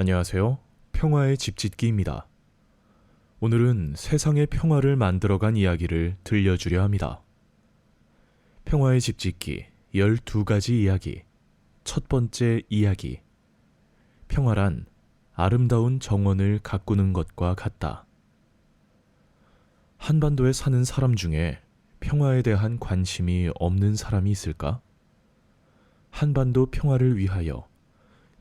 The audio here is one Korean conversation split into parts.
안녕하세요. 평화의 집짓기입니다. 오늘은 세상의 평화를 만들어간 이야기를 들려주려 합니다. 평화의 집짓기 12가지 이야기. 첫 번째 이야기. 평화란 아름다운 정원을 가꾸는 것과 같다. 한반도에 사는 사람 중에 평화에 대한 관심이 없는 사람이 있을까? 한반도 평화를 위하여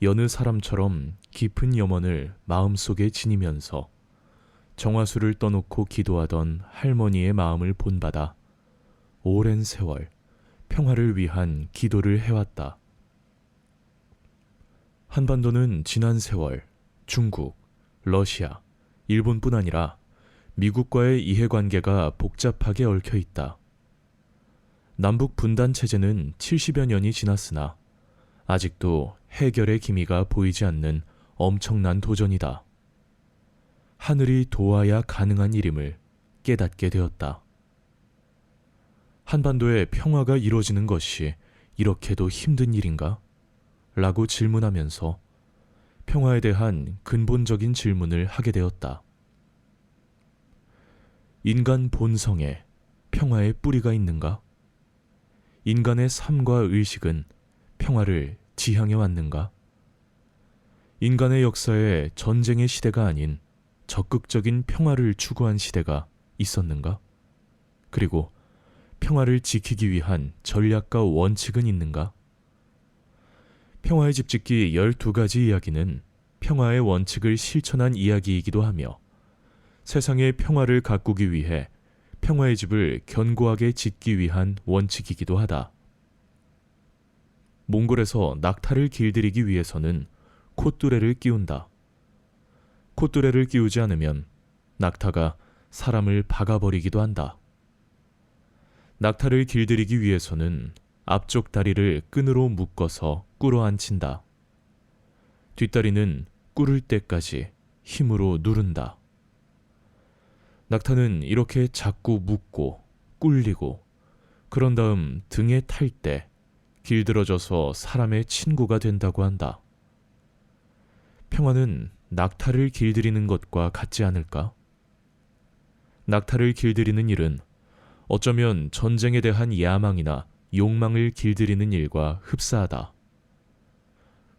여느 사람처럼 깊은 염원을 마음속에 지니면서 정화수를 떠놓고 기도하던 할머니의 마음을 본받아 오랜 세월 평화를 위한 기도를 해왔다. 한반도는 지난 세월 중국, 러시아, 일본뿐 아니라 미국과의 이해관계가 복잡하게 얽혀 있다. 남북 분단 체제는 70여 년이 지났으나 아직도 해결의 기미가 보이지 않는 엄청난 도전이다. 하늘이 도와야 가능한 일임을 깨닫게 되었다. 한반도의 평화가 이루어지는 것이 이렇게도 힘든 일인가? 라고 질문하면서 평화에 대한 근본적인 질문을 하게 되었다. 인간 본성에 평화의 뿌리가 있는가? 인간의 삶과 의식은 평화를 지향해 왔는가? 인간의 역사에 전쟁의 시대가 아닌 적극적인 평화를 추구한 시대가 있었는가? 그리고 평화를 지키기 위한 전략과 원칙은 있는가? 평화의 집짓기 12가지 이야기는 평화의 원칙을 실천한 이야기이기도 하며 세상의 평화를 가꾸기 위해 평화의 집을 견고하게 짓기 위한 원칙이기도 하다. 몽골에서 낙타를 길들이기 위해서는 콧뚜레를 끼운다. 콧뚜레를 끼우지 않으면 낙타가 사람을 박아버리기도 한다. 낙타를 길들이기 위해서는 앞쪽 다리를 끈으로 묶어서 꿇어앉힌다. 뒷다리는 꿇을 때까지 힘으로 누른다. 낙타는 이렇게 자꾸 묶고 꿀리고 그런 다음 등에 탈 때 길들어져서 사람의 친구가 된다고 한다. 평화는 낙타를 길들이는 것과 같지 않을까? 낙타를 길들이는 일은 어쩌면 전쟁에 대한 야망이나 욕망을 길들이는 일과 흡사하다.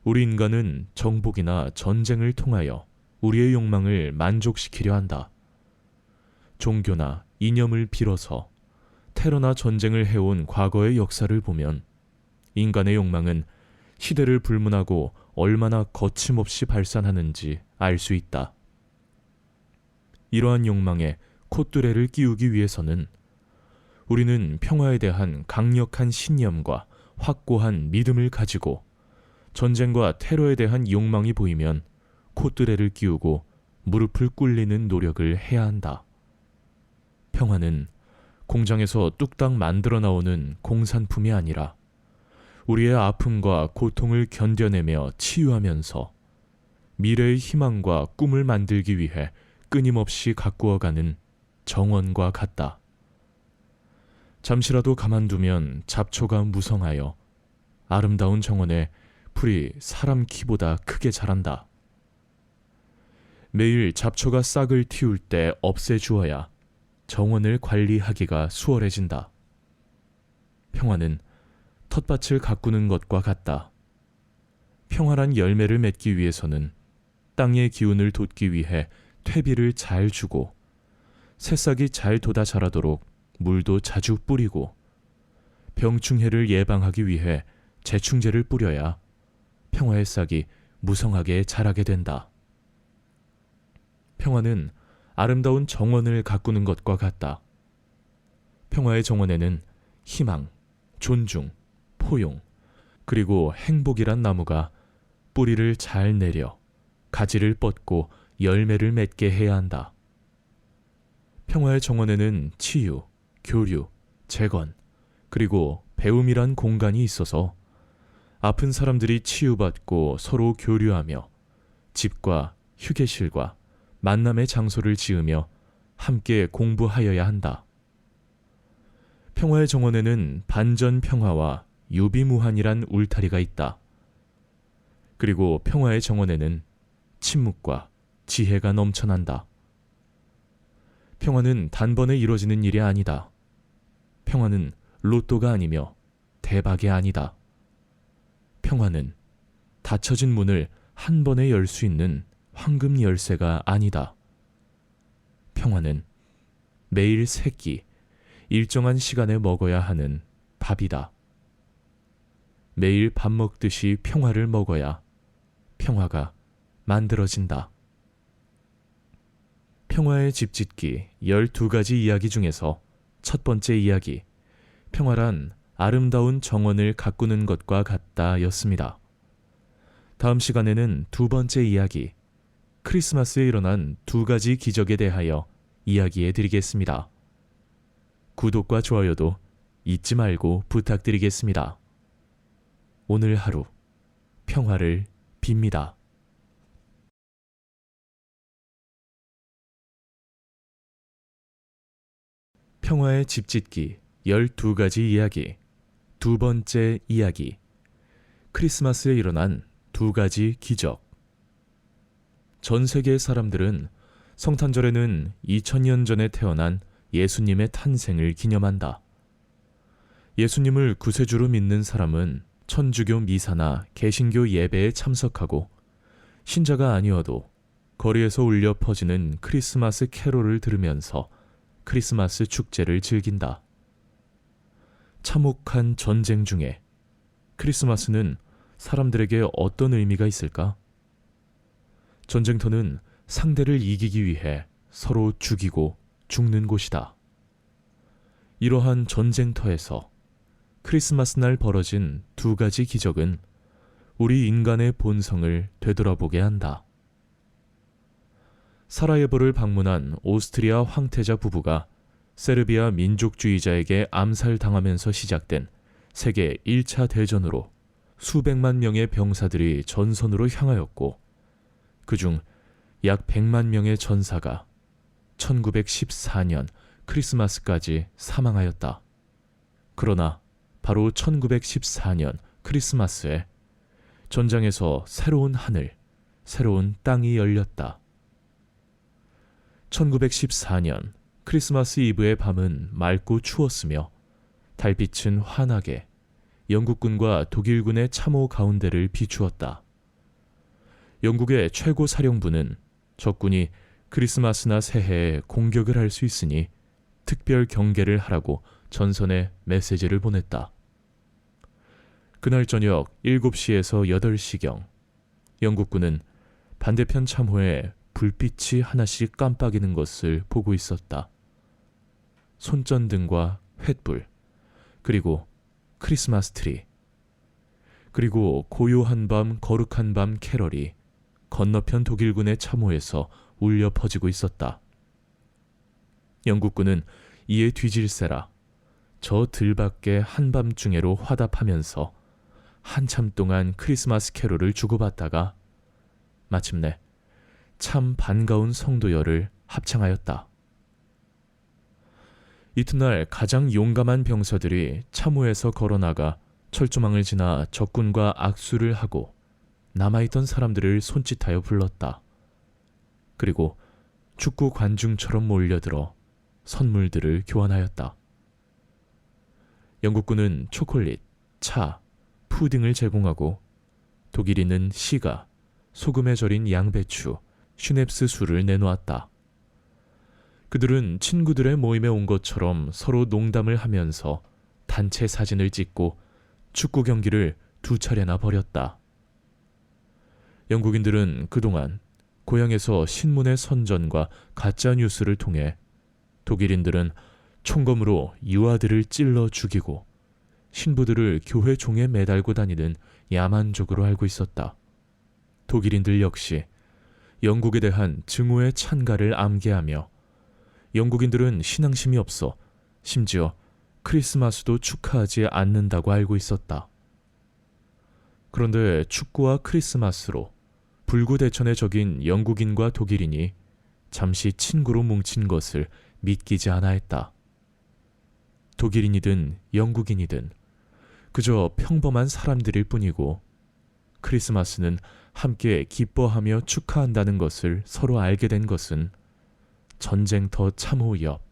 우리 인간은 정복이나 전쟁을 통하여 우리의 욕망을 만족시키려 한다. 종교나 이념을 빌어서 테러나 전쟁을 해온 과거의 역사를 보면 인간의 욕망은 시대를 불문하고 얼마나 거침없이 발산하는지 알 수 있다. 이러한 욕망에 콧뚜레를 끼우기 위해서는 우리는 평화에 대한 강력한 신념과 확고한 믿음을 가지고 전쟁과 테러에 대한 욕망이 보이면 콧뚜레를 끼우고 무릎을 꿇리는 노력을 해야 한다. 평화는 공장에서 뚝딱 만들어 나오는 공산품이 아니라 우리의 아픔과 고통을 견뎌내며 치유하면서 미래의 희망과 꿈을 만들기 위해 끊임없이 가꾸어가는 정원과 같다. 잠시라도 가만두면 잡초가 무성하여 아름다운 정원에 풀이 사람 키보다 크게 자란다. 매일 잡초가 싹을 틔울 때 없애주어야 정원을 관리하기가 수월해진다. 평화는 텃밭을 가꾸는 것과 같다. 평화란 열매를 맺기 위해서는 땅의 기운을 돋기 위해 퇴비를 잘 주고 새싹이 잘 돋아 자라도록 물도 자주 뿌리고 병충해를 예방하기 위해 제충제를 뿌려야 평화의 싹이 무성하게 자라게 된다. 평화는 아름다운 정원을 가꾸는 것과 같다. 평화의 정원에는 희망, 존중, 포용, 그리고 행복이란 나무가 뿌리를 잘 내려 가지를 뻗고 열매를 맺게 해야 한다. 평화의 정원에는 치유, 교류, 재건, 그리고 배움이란 공간이 있어서 아픈 사람들이 치유받고 서로 교류하며 집과 휴게실과 만남의 장소를 지으며 함께 공부하여야 한다. 평화의 정원에는 반전 평화와 유비무환이란 울타리가 있다. 그리고 평화의 정원에는 침묵과 지혜가 넘쳐난다. 평화는 단번에 이루어지는 일이 아니다. 평화는 로또가 아니며 대박이 아니다. 평화는 닫혀진 문을 한 번에 열 수 있는 황금 열쇠가 아니다. 평화는 매일 세 끼 일정한 시간에 먹어야 하는 밥이다. 매일 밥 먹듯이 평화를 먹어야 평화가 만들어진다. 평화의 집짓기 12가지 이야기 중에서 첫 번째 이야기, 평화란 아름다운 정원을 가꾸는 것과 같다 였습니다. 다음 시간에는 두 번째 이야기, 크리스마스에 일어난 2가지 기적에 대하여 이야기해 드리겠습니다. 구독과 좋아요도 잊지 말고 부탁드리겠습니다. 오늘 하루 평화를 빕니다. 평화의 집짓기 12가지 이야기 두 번째 이야기, 크리스마스에 일어난 2가지 기적. 전 세계의 사람들은 성탄절에는 2000년 전에 태어난 예수님의 탄생을 기념한다. 예수님을 구세주로 믿는 사람은 천주교 미사나 개신교 예배에 참석하고, 신자가 아니어도 거리에서 울려 퍼지는 크리스마스 캐롤을 들으면서 크리스마스 축제를 즐긴다. 참혹한 전쟁 중에 크리스마스는 사람들에게 어떤 의미가 있을까? 전쟁터는 상대를 이기기 위해 서로 죽이고 죽는 곳이다. 이러한 전쟁터에서 크리스마스 날 벌어진 2가지 기적은 우리 인간의 본성을 되돌아보게 한다. 사라예보를 방문한 오스트리아 황태자 부부가 세르비아 민족주의자에게 암살당하면서 시작된 세계 1차 대전으로 수백만 명의 병사들이 전선으로 향하였고, 그중 약 100만 명의 전사가 1914년 크리스마스까지 사망하였다. 그러나 바로 1914년 크리스마스에 전장에서 새로운 하늘, 새로운 땅이 열렸다. 1914년 크리스마스 이브의 밤은 맑고 추웠으며 달빛은 환하게 영국군과 독일군의 참호 가운데를 비추었다. 영국의 최고 사령부는 적군이 크리스마스나 새해에 공격을 할 수 있으니 특별 경계를 하라고 전선에 메시지를 보냈다. 그날 저녁 7시에서 8시경, 영국군은 반대편 참호에 불빛이 하나씩 깜빡이는 것을 보고 있었다. 손전등과 횃불, 그리고 크리스마스 트리, 그리고 고요한 밤 거룩한 밤 캐럴이 건너편 독일군의 참호에서 울려 퍼지고 있었다. 영국군은 이에 뒤질세라 저 들밖의 한밤중에로 화답하면서 한참 동안 크리스마스 캐롤을 주고받다가 마침내 참 반가운 성도여를 합창하였다. 이튿날 가장 용감한 병사들이 참호에서 걸어나가 철조망을 지나 적군과 악수를 하고 남아있던 사람들을 손짓하여 불렀다. 그리고 축구 관중처럼 몰려들어 선물들을 교환하였다. 영국군은 초콜릿, 차, 푸딩을 제공하고 독일인은 시가, 소금에 절인 양배추, 슈넵스 술을 내놓았다. 그들은 친구들의 모임에 온 것처럼 서로 농담을 하면서 단체 사진을 찍고 축구 경기를 2차례나 벌였다. 영국인들은 그동안 고향에서 신문의 선전과 가짜 뉴스를 통해 독일인들은 총검으로 유아들을 찔러 죽이고 신부들을 교회 종에 매달고 다니는 야만족으로 알고 있었다. 독일인들 역시 영국에 대한 증오의 찬가를 암기하며 영국인들은 신앙심이 없어 심지어 크리스마스도 축하하지 않는다고 알고 있었다. 그런데 축구와 크리스마스로 불구대천의 적인 영국인과 독일인이 잠시 친구로 뭉친 것을 믿기지 않아 했다. 독일인이든 영국인이든 그저 평범한 사람들일 뿐이고 크리스마스는 함께 기뻐하며 축하한다는 것을 서로 알게 된 것은 전쟁터 참호 옆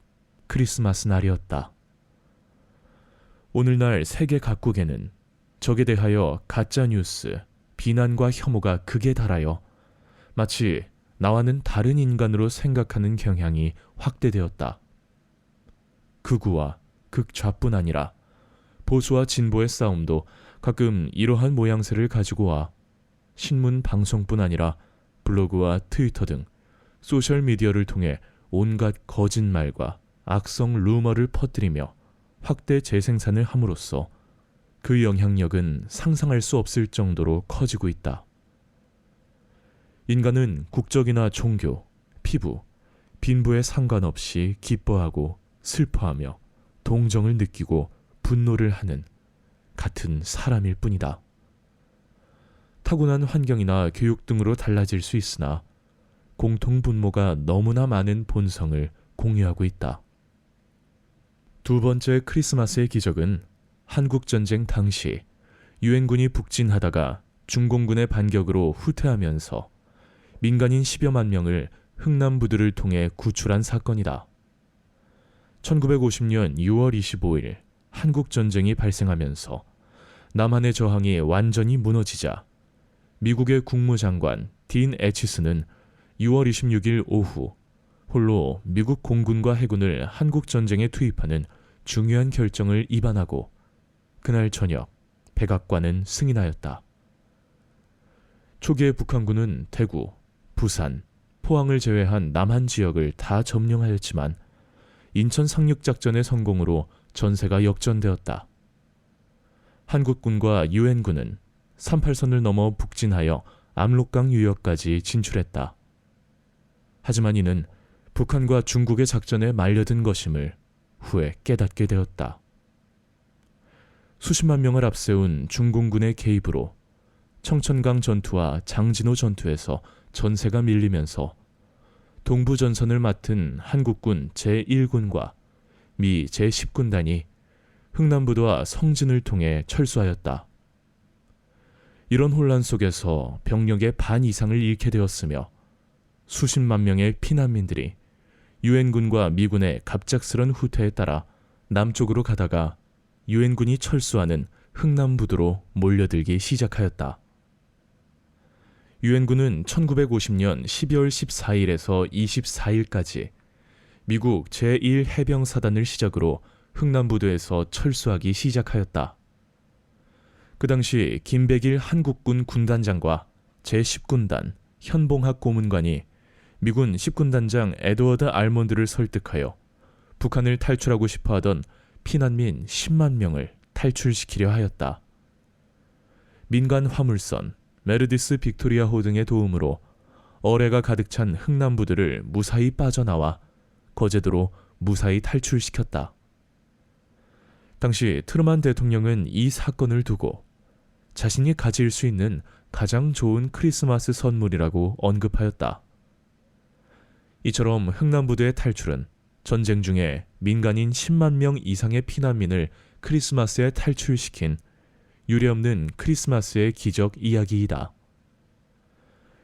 크리스마스 날이었다. 오늘날 세계 각국에는 적에 대하여 가짜뉴스, 비난과 혐오가 극에 달하여 마치 나와는 다른 인간으로 생각하는 경향이 확대되었다. 극우와 극좌뿐 아니라 보수와 진보의 싸움도 가끔 이러한 모양새를 가지고 와 신문 방송뿐 아니라 블로그와 트위터 등 소셜미디어를 통해 온갖 거짓말과 악성 루머를 퍼뜨리며 확대 재생산을 함으로써 그 영향력은 상상할 수 없을 정도로 커지고 있다. 인간은 국적이나 종교, 피부, 빈부에 상관없이 기뻐하고 슬퍼하며 동정을 느끼고 분노를 하는 같은 사람일 뿐이다. 타고난 환경이나 교육 등으로 달라질 수 있으나 공통 분모가 너무나 많은 본성을 공유하고 있다. 두 번째 크리스마스의 기적은 한국전쟁 당시 유엔군이 북진하다가 중공군의 반격으로 후퇴하면서 민간인 10여만 명을 흥남부두를 통해 구출한 사건이다. 1950년 6월 25일 한국전쟁이 발생하면서 남한의 저항이 완전히 무너지자 미국의 국무장관 딘 에치스는 6월 26일 오후 홀로 미국 공군과 해군을 한국전쟁에 투입하는 중요한 결정을 입안하고 그날 저녁 백악관은 승인하였다. 초기에 북한군은 대구, 부산, 포항을 제외한 남한 지역을 다 점령하였지만 인천 상륙작전의 성공으로 전세가 역전되었다. 한국군과 유엔군은 38선을 넘어 북진하여 압록강 유역까지 진출했다. 하지만 이는 북한과 중국의 작전에 말려든 것임을 후에 깨닫게 되었다. 수십만 명을 앞세운 중공군의 개입으로 청천강 전투와 장진호 전투에서 전세가 밀리면서 동부전선을 맡은 한국군 제1군과 미 제10군단이 흥남부두와 성진을 통해 철수하였다. 이런 혼란 속에서 병력의 반 이상을 잃게 되었으며 수십만 명의 피난민들이 유엔군과 미군의 갑작스런 후퇴에 따라 남쪽으로 가다가 유엔군이 철수하는 흥남부두로 몰려들기 시작하였다. 유엔군은 1950년 12월 14일에서 24일까지 미국 제1해병사단을 시작으로 흥남부두에서 철수하기 시작하였다. 그 당시 김백일 한국군 군단장과 제10군단 현봉학 고문관이 미군 10군단장 에드워드 알몬드를 설득하여 북한을 탈출하고 싶어하던 피난민 10만 명을 탈출시키려 하였다. 민간 화물선, 메르디스 빅토리아호 등의 도움으로 어뢰가 가득 찬 흥남부두를 무사히 빠져나와 거제도로 무사히 탈출시켰다. 당시 트루만 대통령은 이 사건을 두고 자신이 가질 수 있는 가장 좋은 크리스마스 선물이라고 언급하였다. 이처럼 흥남부두의 탈출은 전쟁 중에 민간인 10만 명 이상의 피난민을 크리스마스에 탈출시킨 유례없는 크리스마스의 기적 이야기이다.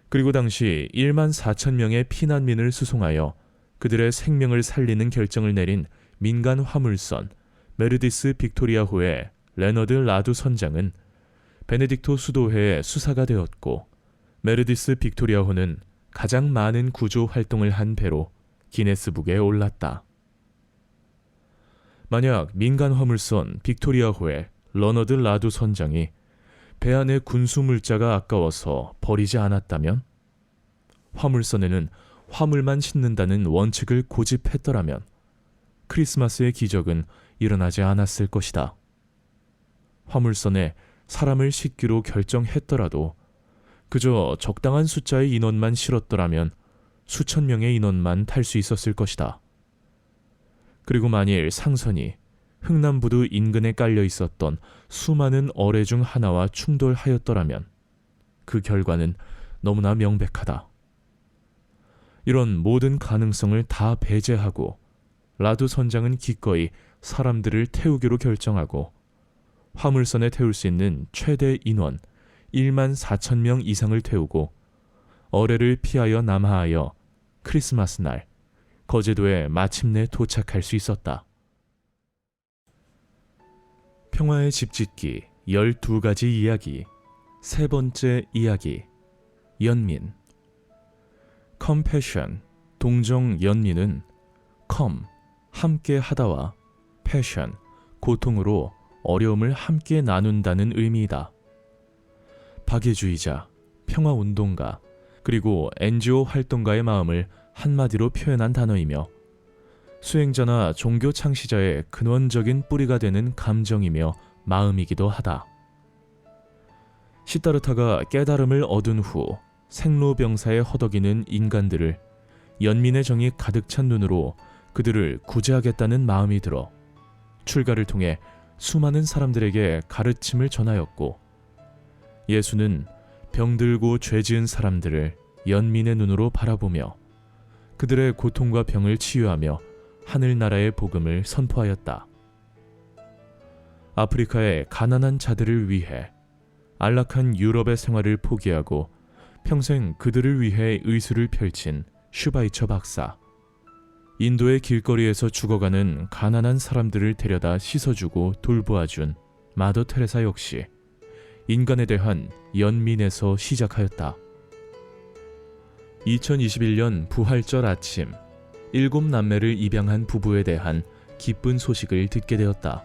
그리고 당시 1만 4천 명의 피난민을 수송하여 그들의 생명을 살리는 결정을 내린 민간 화물선 메르디스 빅토리아호의 레너드 라두 선장은 베네딕토 수도회의 수사가 되었고 메르디스 빅토리아호는 가장 많은 구조 활동을 한 배로 기네스북에 올랐다. 만약 민간 화물선 빅토리아호의 러너드 라두 선장이 배 안의 군수 물자가 아까워서 버리지 않았다면, 화물선에는 화물만 싣는다는 원칙을 고집했더라면 크리스마스의 기적은 일어나지 않았을 것이다. 화물선에 사람을 싣기로 결정했더라도 그저 적당한 숫자의 인원만 실었더라면 수천 명의 인원만 탈 수 있었을 것이다. 그리고 만일 상선이 흥남부두 인근에 깔려 있었던 수많은 어뢰 중 하나와 충돌하였더라면 그 결과는 너무나 명백하다. 이런 모든 가능성을 다 배제하고 라두 선장은 기꺼이 사람들을 태우기로 결정하고 화물선에 태울 수 있는 최대 인원 1만 4천 명 이상을 태우고 어뢰를 피하여 남하하여 크리스마스 날 거제도에 마침내 도착할 수 있었다. 평화의 집 짓기 12가지 이야기. 세 번째 이야기. 연민. 컴패션, 동정 연민은 컴, 함께 하다와 패션, 고통으로 어려움을 함께 나눈다는 의미이다. 박애주의자, 평화운동가, 그리고 NGO 활동가의 마음을 한마디로 표현한 단어이며 수행자나 종교 창시자의 근원적인 뿌리가 되는 감정이며 마음이기도 하다. 시다르타가 깨달음을 얻은 후 생로병사에 허덕이는 인간들을 연민의 정이 가득 찬 눈으로 그들을 구제하겠다는 마음이 들어 출가를 통해 수많은 사람들에게 가르침을 전하였고, 예수는 병들고 죄 지은 사람들을 연민의 눈으로 바라보며 그들의 고통과 병을 치유하며 하늘나라의 복음을 선포하였다. 아프리카의 가난한 자들을 위해 안락한 유럽의 생활을 포기하고 평생 그들을 위해 의술을 펼친 슈바이처 박사, 인도의 길거리에서 죽어가는 가난한 사람들을 데려다 씻어주고 돌보아준 마더 테레사 역시 인간에 대한 연민에서 시작하였다. 2021년 부활절 아침, 7남매를 입양한 부부에 대한 기쁜 소식을 듣게 되었다.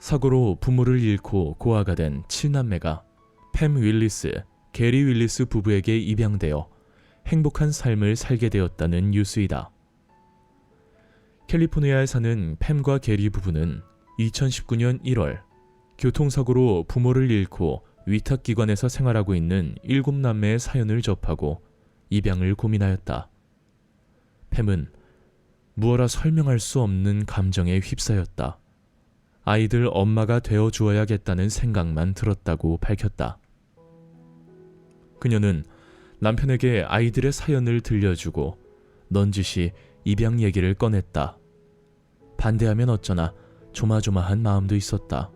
사고로 부모를 잃고 고아가 된 7남매가 팸 윌리스, 게리 윌리스 부부에게 입양되어 행복한 삶을 살게 되었다는 뉴스이다. 캘리포니아에 사는 팸과 게리 부부는 2019년 1월 교통사고로 부모를 잃고 위탁기관에서 생활하고 있는 7남매의 사연을 접하고 입양을 고민하였다. 팸은 무어라 설명할 수 없는 감정에 휩싸였다. 아이들 엄마가 되어주어야겠다는 생각만 들었다고 밝혔다. 그녀는 남편에게 아이들의 사연을 들려주고 넌지시 입양 얘기를 꺼냈다. 반대하면 어쩌나 조마조마한 마음도 있었다.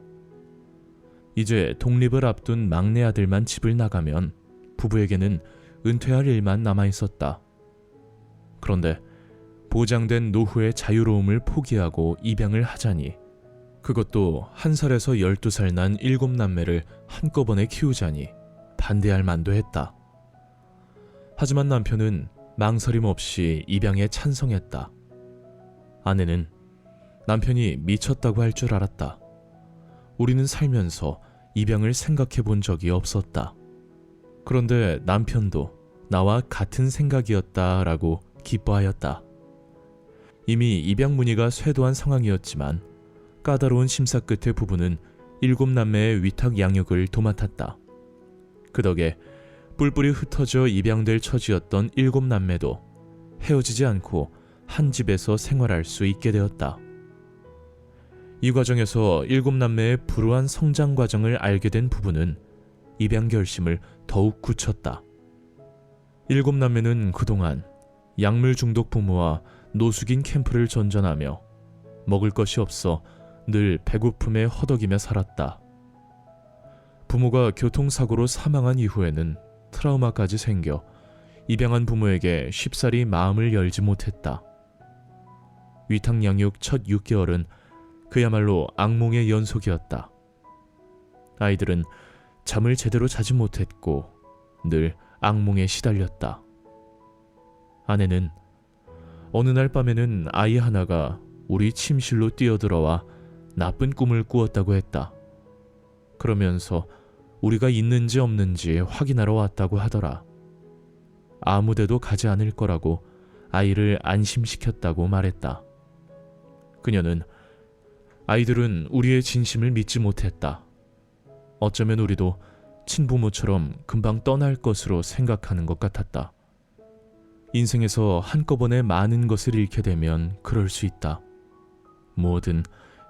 이제 독립을 앞둔 막내 아들만 집을 나가면 부부에게는 은퇴할 일만 남아있었다. 그런데 보장된 노후의 자유로움을 포기하고 입양을 하자니, 그것도 1살에서 12살 난 7남매를 한꺼번에 키우자니 반대할 만도 했다. 하지만 남편은 망설임 없이 입양에 찬성했다. 아내는 남편이 미쳤다고 할 줄 알았다. 우리는 살면서 입양을 생각해 본 적이 없었다. 그런데 남편도 나와 같은 생각이었다라고 기뻐하였다. 이미 입양 문의가 쇄도한 상황이었지만 까다로운 심사 끝에 부부는 7남매의 위탁 양육을 도맡았다. 그 덕에 뿔뿔이 흩어져 입양될 처지였던 7남매도 헤어지지 않고 한 집에서 생활할 수 있게 되었다. 이 과정에서 7남매의 불우한 성장 과정을 알게 된 부부는 입양 결심을 더욱 굳혔다. 7남매는 그동안 약물 중독 부모와 노숙인 캠프를 전전하며 먹을 것이 없어 늘 배고픔에 허덕이며 살았다. 부모가 교통사고로 사망한 이후에는 트라우마까지 생겨 입양한 부모에게 쉽사리 마음을 열지 못했다. 위탁 양육 첫 6개월은 그야말로 악몽의 연속이었다. 아이들은 잠을 제대로 자지 못했고 늘 악몽에 시달렸다. 아내는 어느 날 밤에는 아이 하나가 우리 침실로 뛰어들어와 나쁜 꿈을 꾸었다고 했다. 그러면서 우리가 있는지 없는지 확인하러 왔다고 하더라. 아무데도 가지 않을 거라고 아이를 안심시켰다고 말했다. 그녀는 아이들은 우리의 진심을 믿지 못했다. 어쩌면 우리도 친부모처럼 금방 떠날 것으로 생각하는 것 같았다. 인생에서 한꺼번에 많은 것을 잃게 되면 그럴 수 있다. 뭐든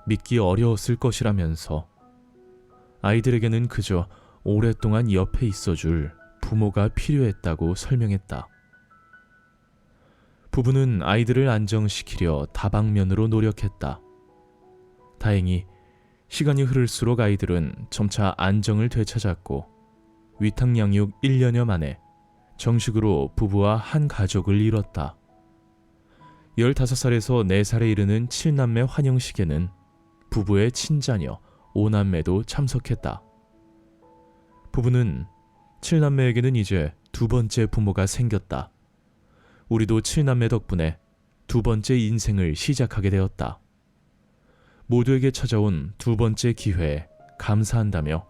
믿기 어려웠을 것이라면서 아이들에게는 그저 오랫동안 옆에 있어줄 부모가 필요했다고 설명했다. 부부는 아이들을 안정시키려 다방면으로 노력했다. 다행히 시간이 흐를수록 아이들은 점차 안정을 되찾았고 위탁 양육 1년여 만에 정식으로 부부와 한 가족을 이뤘다. 15살에서 4살에 이르는 7남매 환영식에는 부부의 친자녀 5남매도 참석했다. 부부는 7남매에게는 이제 두 번째 부모가 생겼다. 우리도 7남매 덕분에 두 번째 인생을 시작하게 되었다. 모두에게 찾아온 두 번째 기회에 감사한다며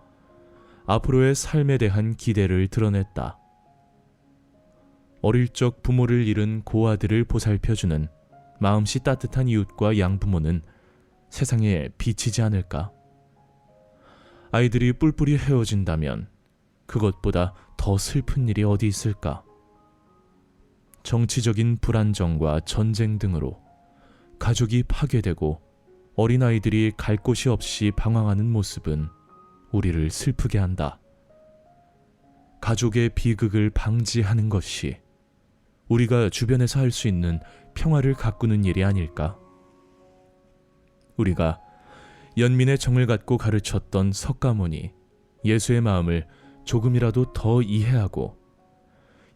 앞으로의 삶에 대한 기대를 드러냈다. 어릴 적 부모를 잃은 고아들을 보살펴주는 마음씨 따뜻한 이웃과 양부모는 세상에 비치지 않을까? 아이들이 뿔뿔이 헤어진다면 그것보다 더 슬픈 일이 어디 있을까? 정치적인 불안정과 전쟁 등으로 가족이 파괴되고 어린아이들이 갈 곳이 없이 방황하는 모습은 우리를 슬프게 한다. 가족의 비극을 방지하는 것이 우리가 주변에서 할 수 있는 평화를 가꾸는 일이 아닐까? 우리가 연민의 정을 갖고 가르쳤던 석가모니, 예수의 마음을 조금이라도 더 이해하고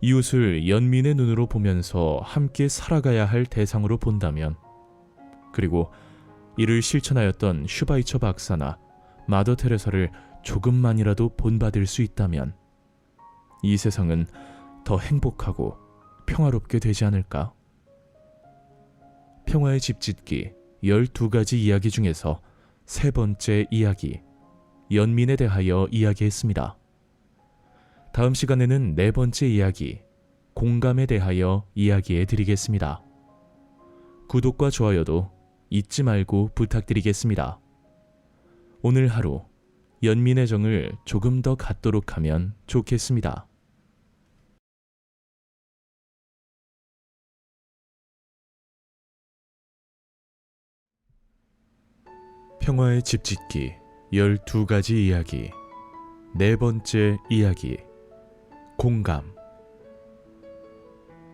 이웃을 연민의 눈으로 보면서 함께 살아가야 할 대상으로 본다면, 그리고 이를 실천하였던 슈바이처 박사나 마더 테레사를 조금만이라도 본받을 수 있다면 이 세상은 더 행복하고 평화롭게 되지 않을까? 평화의 집짓기 12가지 이야기 중에서 세 번째 이야기, 연민에 대하여 이야기했습니다. 다음 시간에는 네 번째 이야기, 공감에 대하여 이야기해 드리겠습니다. 구독과 좋아요도 잊지 말고 부탁드리겠습니다. 오늘 하루 연민의 정을 조금 더 갖도록 하면 좋겠습니다. 평화의 집짓기 12가지 이야기, 네 번째 이야기, 공감.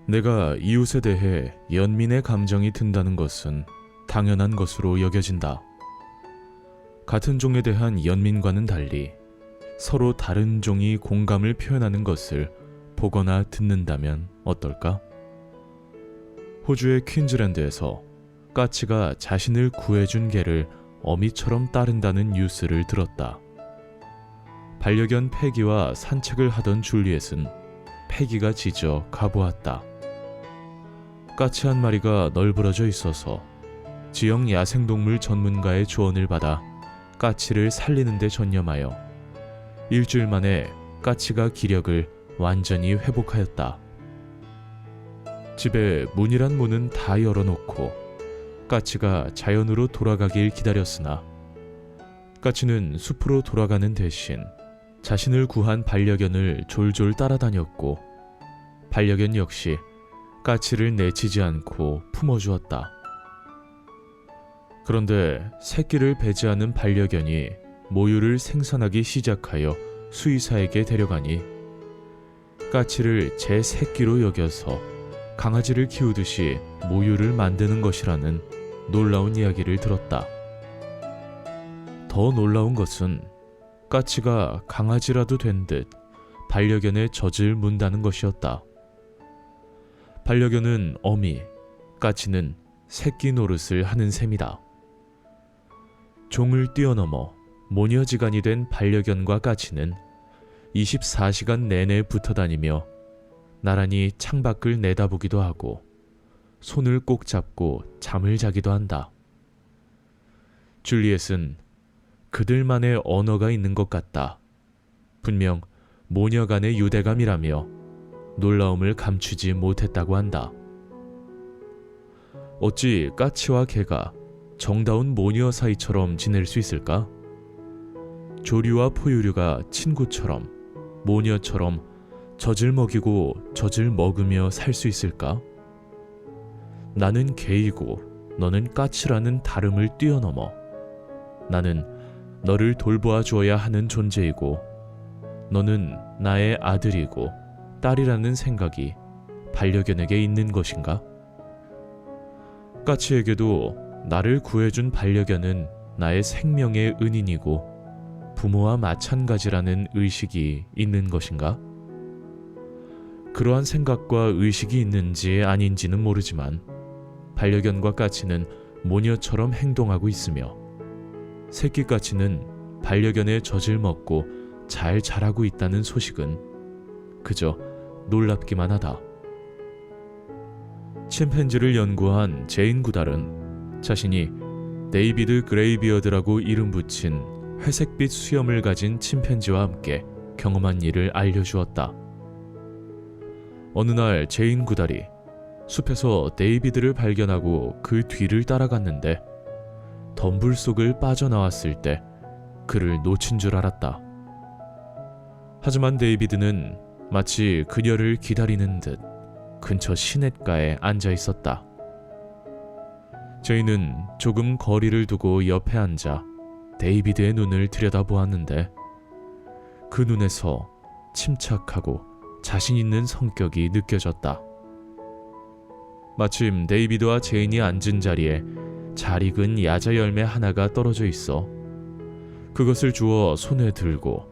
내가 이웃에 대해 연민의 감정이 든다는 것은 당연한 것으로 여겨진다. 같은 종에 대한 연민과는 달리 서로 다른 종이 공감을 표현하는 것을 보거나 듣는다면 어떨까? 호주의 퀸즐랜드에서 까치가 자신을 구해준 개를 어미처럼 따른다는 뉴스를 들었다. 반려견 패기와 산책을 하던 줄리엣은 패기가 짖어 가보았다. 까치 한 마리가 널브러져 있어서 지역 야생동물 전문가의 조언을 받아 까치를 살리는 데 전념하여 일주일 만에 까치가 기력을 완전히 회복하였다. 집에 문이란 문은 다 열어놓고 까치가 자연으로 돌아가길 기다렸으나 까치는 숲으로 돌아가는 대신 자신을 구한 반려견을 졸졸 따라다녔고 반려견 역시 까치를 내치지 않고 품어주었다. 그런데 새끼를 배제하는 반려견이 모유를 생산하기 시작하여 수의사에게 데려가니 까치를 제 새끼로 여겨서 강아지를 키우듯이 모유를 만드는 것이라는 놀라운 이야기를 들었다. 더 놀라운 것은 까치가 강아지라도 된 듯 반려견의 젖을 문다는 것이었다. 반려견은 어미, 까치는 새끼 노릇을 하는 셈이다. 종을 뛰어넘어 모녀지간이 된 반려견과 까치는 24시간 내내 붙어다니며 나란히 창밖을 내다보기도 하고 손을 꼭 잡고 잠을 자기도 한다. 줄리엣은 그들만의 언어가 있는 것 같다. 분명 모녀 간의 유대감이라며 놀라움을 감추지 못했다고 한다. 어찌 까치와 개가 정다운 모녀 사이처럼 지낼 수 있을까? 조류와 포유류가 친구처럼, 모녀처럼 젖을 먹이고 젖을 먹으며 살 수 있을까? 나는 개이고 너는 까치라는 다름을 뛰어넘어 나는 너를 돌보아 주어야 하는 존재이고 너는 나의 아들이고 딸이라는 생각이 반려견에게 있는 것인가? 까치에게도 나를 구해준 반려견은 나의 생명의 은인이고 부모와 마찬가지라는 의식이 있는 것인가? 그러한 생각과 의식이 있는지 아닌지는 모르지만 반려견과 까치는 모녀처럼 행동하고 있으며 새끼 까치는 반려견의 젖을 먹고 잘 자라고 있다는 소식은 그저 놀랍기만 하다. 침팬지를 연구한 제인 구달은 자신이 데이비드 그레이비어드라고 이름 붙인 회색빛 수염을 가진 침팬지와 함께 경험한 일을 알려주었다. 어느 날 제인 구달이 숲에서 데이비드를 발견하고 그 뒤를 따라갔는데 덤불 속을 빠져나왔을 때 그를 놓친 줄 알았다. 하지만 데이비드는 마치 그녀를 기다리는 듯 근처 시냇가에 앉아 있었다. 제인은 조금 거리를 두고 옆에 앉아 데이비드의 눈을 들여다보았는데 그 눈에서 침착하고 자신 있는 성격이 느껴졌다. 마침 데이비드와 제인이 앉은 자리에 잘 익은 야자 열매 하나가 떨어져 있어 그것을 주워 손에 들고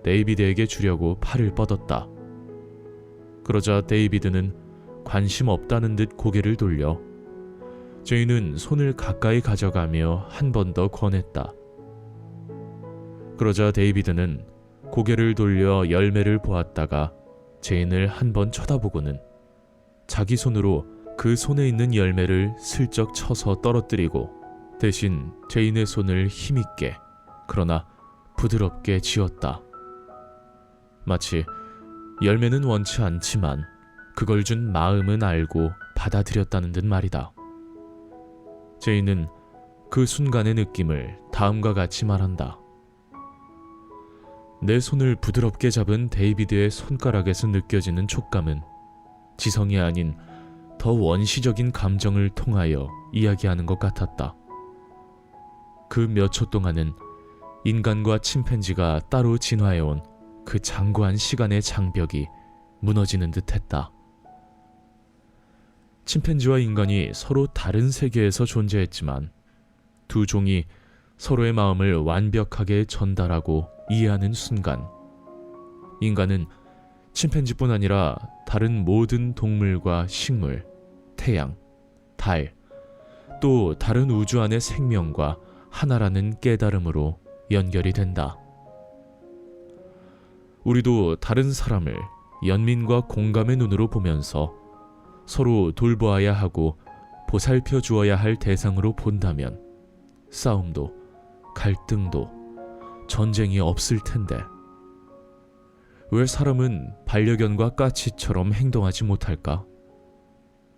데이비드에게 주려고 팔을 뻗었다. 그러자 데이비드는 관심 없다는 듯 고개를 돌려 제인은 손을 가까이 가져가며 한 번 더 권했다. 그러자 데이비드는 고개를 돌려 열매를 보았다가 제인을 한 번 쳐다보고는 자기 손으로 그 손에 있는 열매를 슬쩍 쳐서 떨어뜨리고 대신 제인의 손을 힘있게 그러나 부드럽게 쥐었다. 마치 열매는 원치 않지만 그걸 준 마음은 알고 받아들였다는 듯 말이다. 제인은 그 순간의 느낌을 다음과 같이 말한다. 내 손을 부드럽게 잡은 데이비드의 손가락에서 느껴지는 촉감은 지성이 아닌 더 원시적인 감정을 통하여 이야기하는 것 같았다. 그 몇 초 동안은 인간과 침팬지가 따로 진화해온 그 장구한 시간의 장벽이 무너지는 듯했다. 침팬지와 인간이 서로 다른 세계에서 존재했지만 두 종이 서로의 마음을 완벽하게 전달하고 이해하는 순간 인간은 침팬지뿐 아니라 다른 모든 동물과 식물, 태양, 달, 또 다른 우주 안의 생명과 하나라는 깨달음으로 연결이 된다. 우리도 다른 사람을 연민과 공감의 눈으로 보면서 서로 돌보아야 하고 보살펴 주어야 할 대상으로 본다면 싸움도 갈등도 전쟁이 없을 텐데 왜 사람은 반려견과 까치처럼 행동하지 못할까?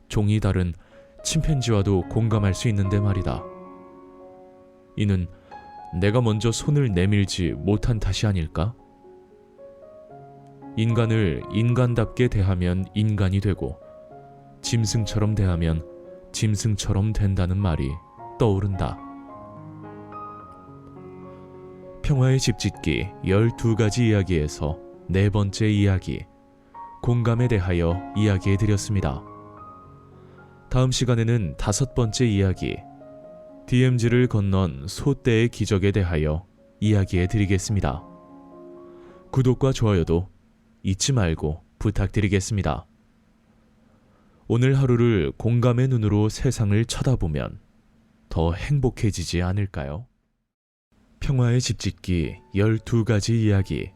종이 다른 침팬지와도 공감할 수 있는데 말이다. 이는 내가 먼저 손을 내밀지 못한 탓이 아닐까? 인간을 인간답게 대하면 인간이 되고 짐승처럼 대하면 짐승처럼 된다는 말이 떠오른다. 평화의 집짓기 12가지 이야기에서 네 번째 이야기, 공감에 대하여 이야기해드렸습니다. 다음 시간에는 다섯 번째 이야기, DMZ를 건넌 소떼의 기적에 대하여 이야기해드리겠습니다. 구독과 좋아요도 잊지 말고 부탁드리겠습니다. 오늘 하루를 공감의 눈으로 세상을 쳐다보면 더 행복해지지 않을까요? 평화의 집짓기 12가지 이야기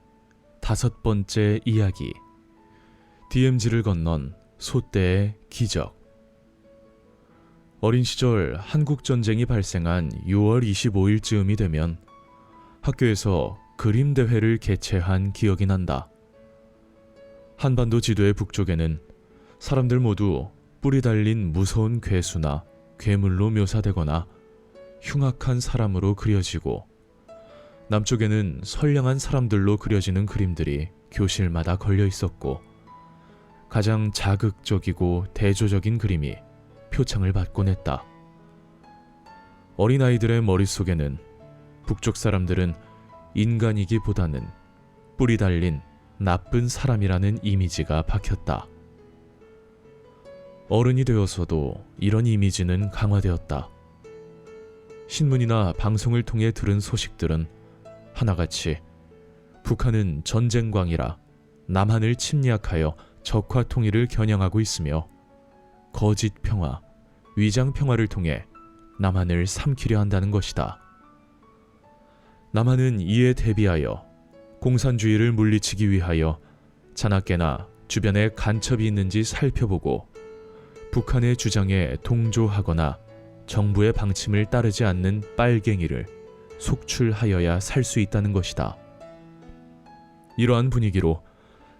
다섯 번째 이야기 DMZ를 건넌 소떼의 기적. 어린 시절 한국전쟁이 발생한 6월 25일쯤이 되면 학교에서 그림 대회를 개최한 기억이 난다. 한반도 지도의 북쪽에는 사람들 모두 뿔이 달린 무서운 괴수나 괴물로 묘사되거나 흉악한 사람으로 그려지고 남쪽에는 선량한 사람들로 그려지는 그림들이 교실마다 걸려 있었고 가장 자극적이고 대조적인 그림이 표창을 받곤 했다. 어린아이들의 머릿속에는 북쪽 사람들은 인간이기보다는 뿔이 달린 나쁜 사람이라는 이미지가 박혔다. 어른이 되어서도 이런 이미지는 강화되었다. 신문이나 방송을 통해 들은 소식들은 하나같이 북한은 전쟁광이라 남한을 침략하여 적화 통일을 겨냥하고 있으며 거짓 평화, 위장 평화를 통해 남한을 삼키려 한다는 것이다. 남한은 이에 대비하여 공산주의를 물리치기 위하여 자나깨나 주변에 간첩이 있는지 살펴보고 북한의 주장에 동조하거나 정부의 방침을 따르지 않는 빨갱이를 속출하여야 살 수 있다는 것이다. 이러한 분위기로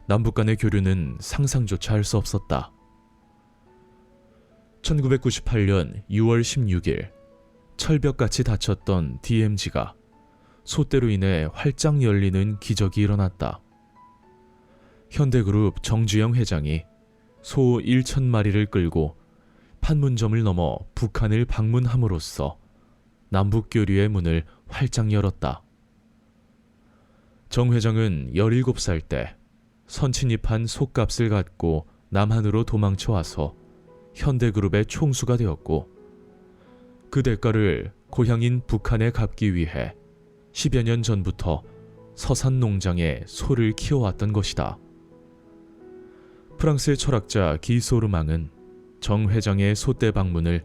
남북 간의 교류는 상상조차 할 수 없었다. 1998년 6월 16일 철벽같이 닫혔던 DMZ가 소때로 인해 활짝 열리는 기적이 일어났다. 현대그룹 정주영 회장이 소 1,000마리를 끌고 판문점을 넘어 북한을 방문함으로써 남북교류의 문을 활짝 열었다. 정 회장은 17살 때 선친입한 속값을 갖고 남한으로 도망쳐와서 현대그룹의 총수가 되었고 그 대가를 고향인 북한에 갚기 위해 10여 년 전부터 서산 농장에 소를 키워왔던 것이다. 프랑스의 철학자 기소르망은 정 회장의 소떼 방문을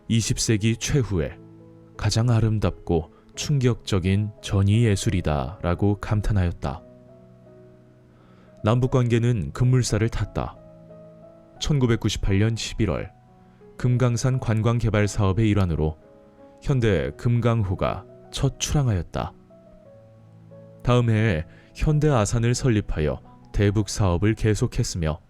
20세기 최후의 가장 아름답고 충격적인 전위예술이다 라고 감탄하였다. 남북관계는 급물살을 탔다. 1998년 11월 금강산 관광개발 사업의 일환으로 현대 금강호가 첫 출항하였다. 다음 해에 현대 아산을 설립하여 대북 사업을 계속했으며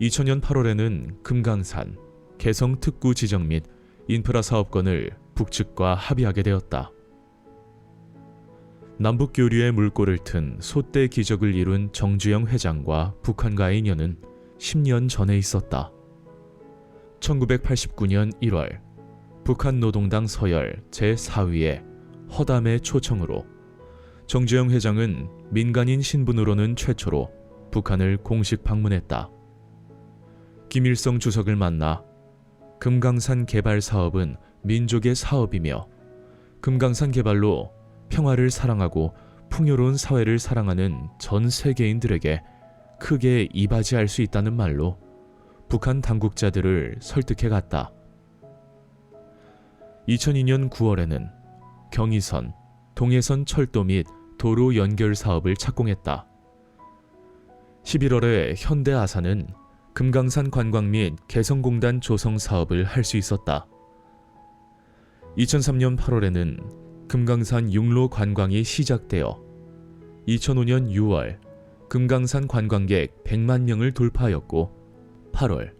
2000년 8월에는 금강산, 개성 특구 지정 및 인프라 사업권을 북측과 합의하게 되었다. 남북 교류의 물꼬를 튼 소떼 기적을 이룬 정주영 회장과 북한과의 인연은 10년 전에 있었다. 1989년 1월 북한 노동당 서열 제4위의 허담의 초청으로 정주영 회장은 민간인 신분으로는 최초로 북한을 공식 방문했다. 김일성 주석을 만나 금강산 개발 사업은 민족의 사업이며 금강산 개발로 평화를 사랑하고 풍요로운 사회를 사랑하는 전 세계인들에게 크게 이바지할 수 있다는 말로 북한 당국자들을 설득해 갔다. 2002년 9월에는 경의선, 동해선 철도 및 도로 연결 사업을 착공했다. 11월에 현대 아산은 금강산 관광 및 개성공단 조성 사업을 할 수 있었다. 2003년 8월에는 금강산 육로 관광이 시작되어 2005년 6월 금강산 관광객 100만 명을 돌파하였고 8월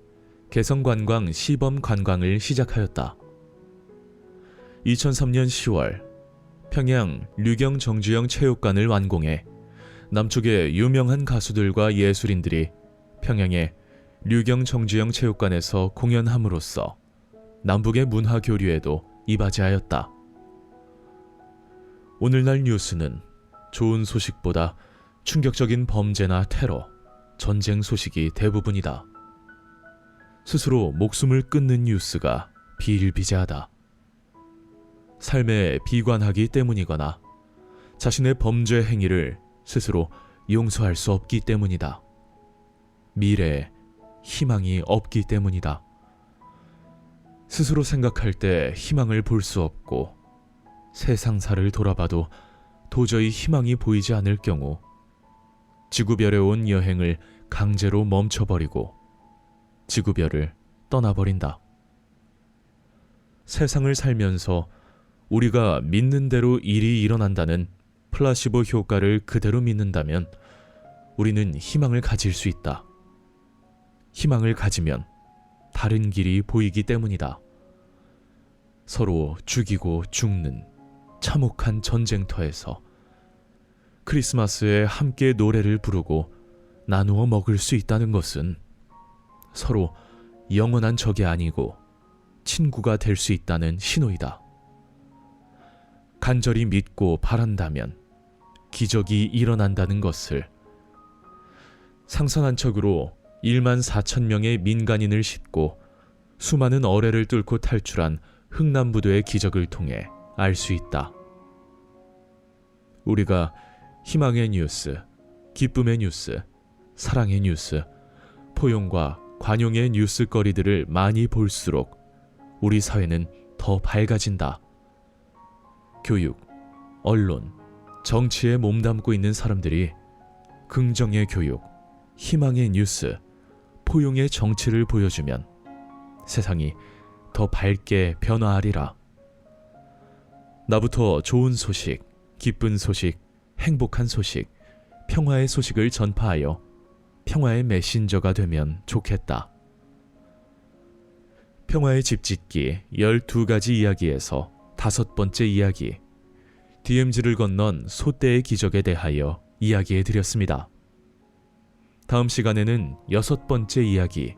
개성관광 시범 관광을 시작하였다. 2003년 10월 평양 류경 정주영 체육관을 완공해 남쪽의 유명한 가수들과 예술인들이 평양의 류경 정주영 체육관에서 공연함으로써 남북의 문화 교류에도 이바지하였다. 오늘날 뉴스는 좋은 소식보다 충격적인 범죄나 테러, 전쟁 소식이 대부분이다. 스스로 목숨을 끊는 뉴스가 비일비재하다. 삶에 비관하기 때문이거나 자신의 범죄 행위를 스스로 용서할 수 없기 때문이다. 미래에 희망이 없기 때문이다. 스스로 생각할 때 희망을 볼 수 없고 세상사를 돌아봐도 도저히 희망이 보이지 않을 경우 지구별에 온 여행을 강제로 멈춰버리고 지구별을 떠나버린다. 세상을 살면서 우리가 믿는 대로 일이 일어난다는 플라시보 효과를 그대로 믿는다면 우리는 희망을 가질 수 있다. 희망을 가지면 다른 길이 보이기 때문이다. 서로 죽이고 죽는 참혹한 전쟁터에서 크리스마스에 함께 노래를 부르고 나누어 먹을 수 있다는 것은 서로 영원한 적이 아니고 친구가 될 수 있다는 신호이다. 간절히 믿고 바란다면 기적이 일어난다는 것을 상상한 척으로 1만 4천 명의 민간인을 싣고 수많은 어뢰를 뚫고 탈출한 흥남부도의 기적을 통해 알 수 있다. 우리가 희망의 뉴스, 기쁨의 뉴스, 사랑의 뉴스, 포용과 관용의 뉴스거리들을 많이 볼수록 우리 사회는 더 밝아진다. 교육, 언론, 정치에 몸담고 있는 사람들이 긍정의 교육, 희망의 뉴스, 포용의 정치를 보여주면 세상이 더 밝게 변화하리라. 나부터 좋은 소식, 기쁜 소식, 행복한 소식, 평화의 소식을 전파하여 평화의 메신저가 되면 좋겠다. 평화의 집짓기 12가지 이야기에서 5번째 이야기, DMZ를 건넌 소떼의 기적에 대하여 이야기해 드렸습니다. 다음 시간에는 6번째 이야기,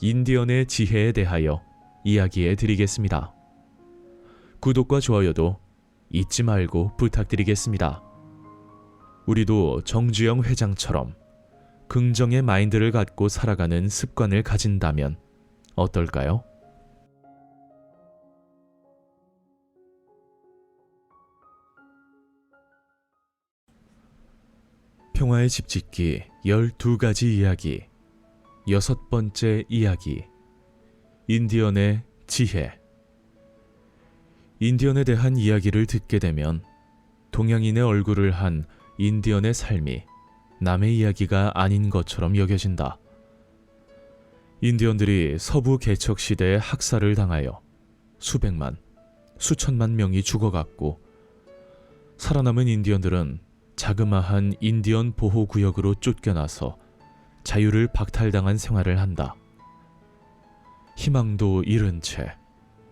인디언의 지혜에 대하여 이야기해 드리겠습니다. 구독과 좋아요도 잊지 말고 부탁드리겠습니다. 우리도 정주영 회장처럼 긍정의 마인드를 갖고 살아가는 습관을 가진다면 어떨까요? 평화의 집짓기 12가지 이야기 6번째 이야기, 인디언의 지혜. 인디언에 대한 이야기를 듣게 되면 동양인의 얼굴을 한 인디언의 삶이 남의 이야기가 아닌 것처럼 여겨진다. 인디언들이 서부 개척 시대에 학살을 당하여 수백만, 수천만 명이 죽어갔고, 살아남은 인디언들은 자그마한 인디언 보호구역으로 쫓겨나서 자유를 박탈당한 생활을 한다. 희망도 잃은 채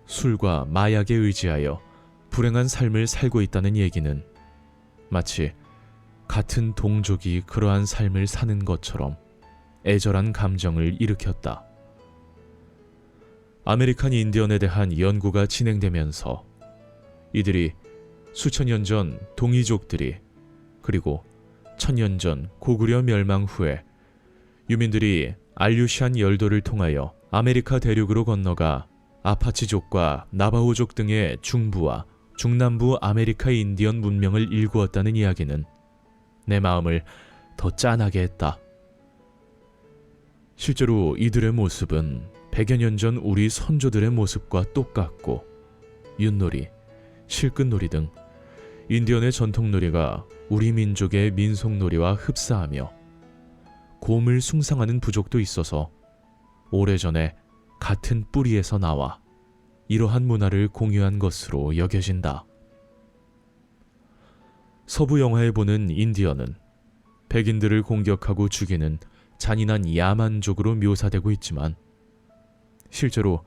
술과 마약에 의지하여 불행한 삶을 살고 있다는 얘기는 마치 같은 동족이 그러한 삶을 사는 것처럼 애절한 감정을 일으켰다. 아메리칸 인디언에 대한 연구가 진행되면서 이들이 수천 년 전 동이족들이, 그리고 천년 전 고구려 멸망 후에 유민들이 알류시안 열도를 통하여 아메리카 대륙으로 건너가 아파치족과 나바호족 등의 중부와 중남부 아메리카 인디언 문명을 일구었다는 이야기는 내 마음을 더 짠하게 했다. 실제로 이들의 모습은 100여 년 전 우리 선조들의 모습과 똑같고, 윷놀이, 실끝놀이 등 인디언의 전통놀이가 우리 민족의 민속놀이와 흡사하며 곰을 숭상하는 부족도 있어서 오래전에 같은 뿌리에서 나와 이러한 문화를 공유한 것으로 여겨진다. 서부 영화에 보는 인디언은 백인들을 공격하고 죽이는 잔인한 야만족으로 묘사되고 있지만, 실제로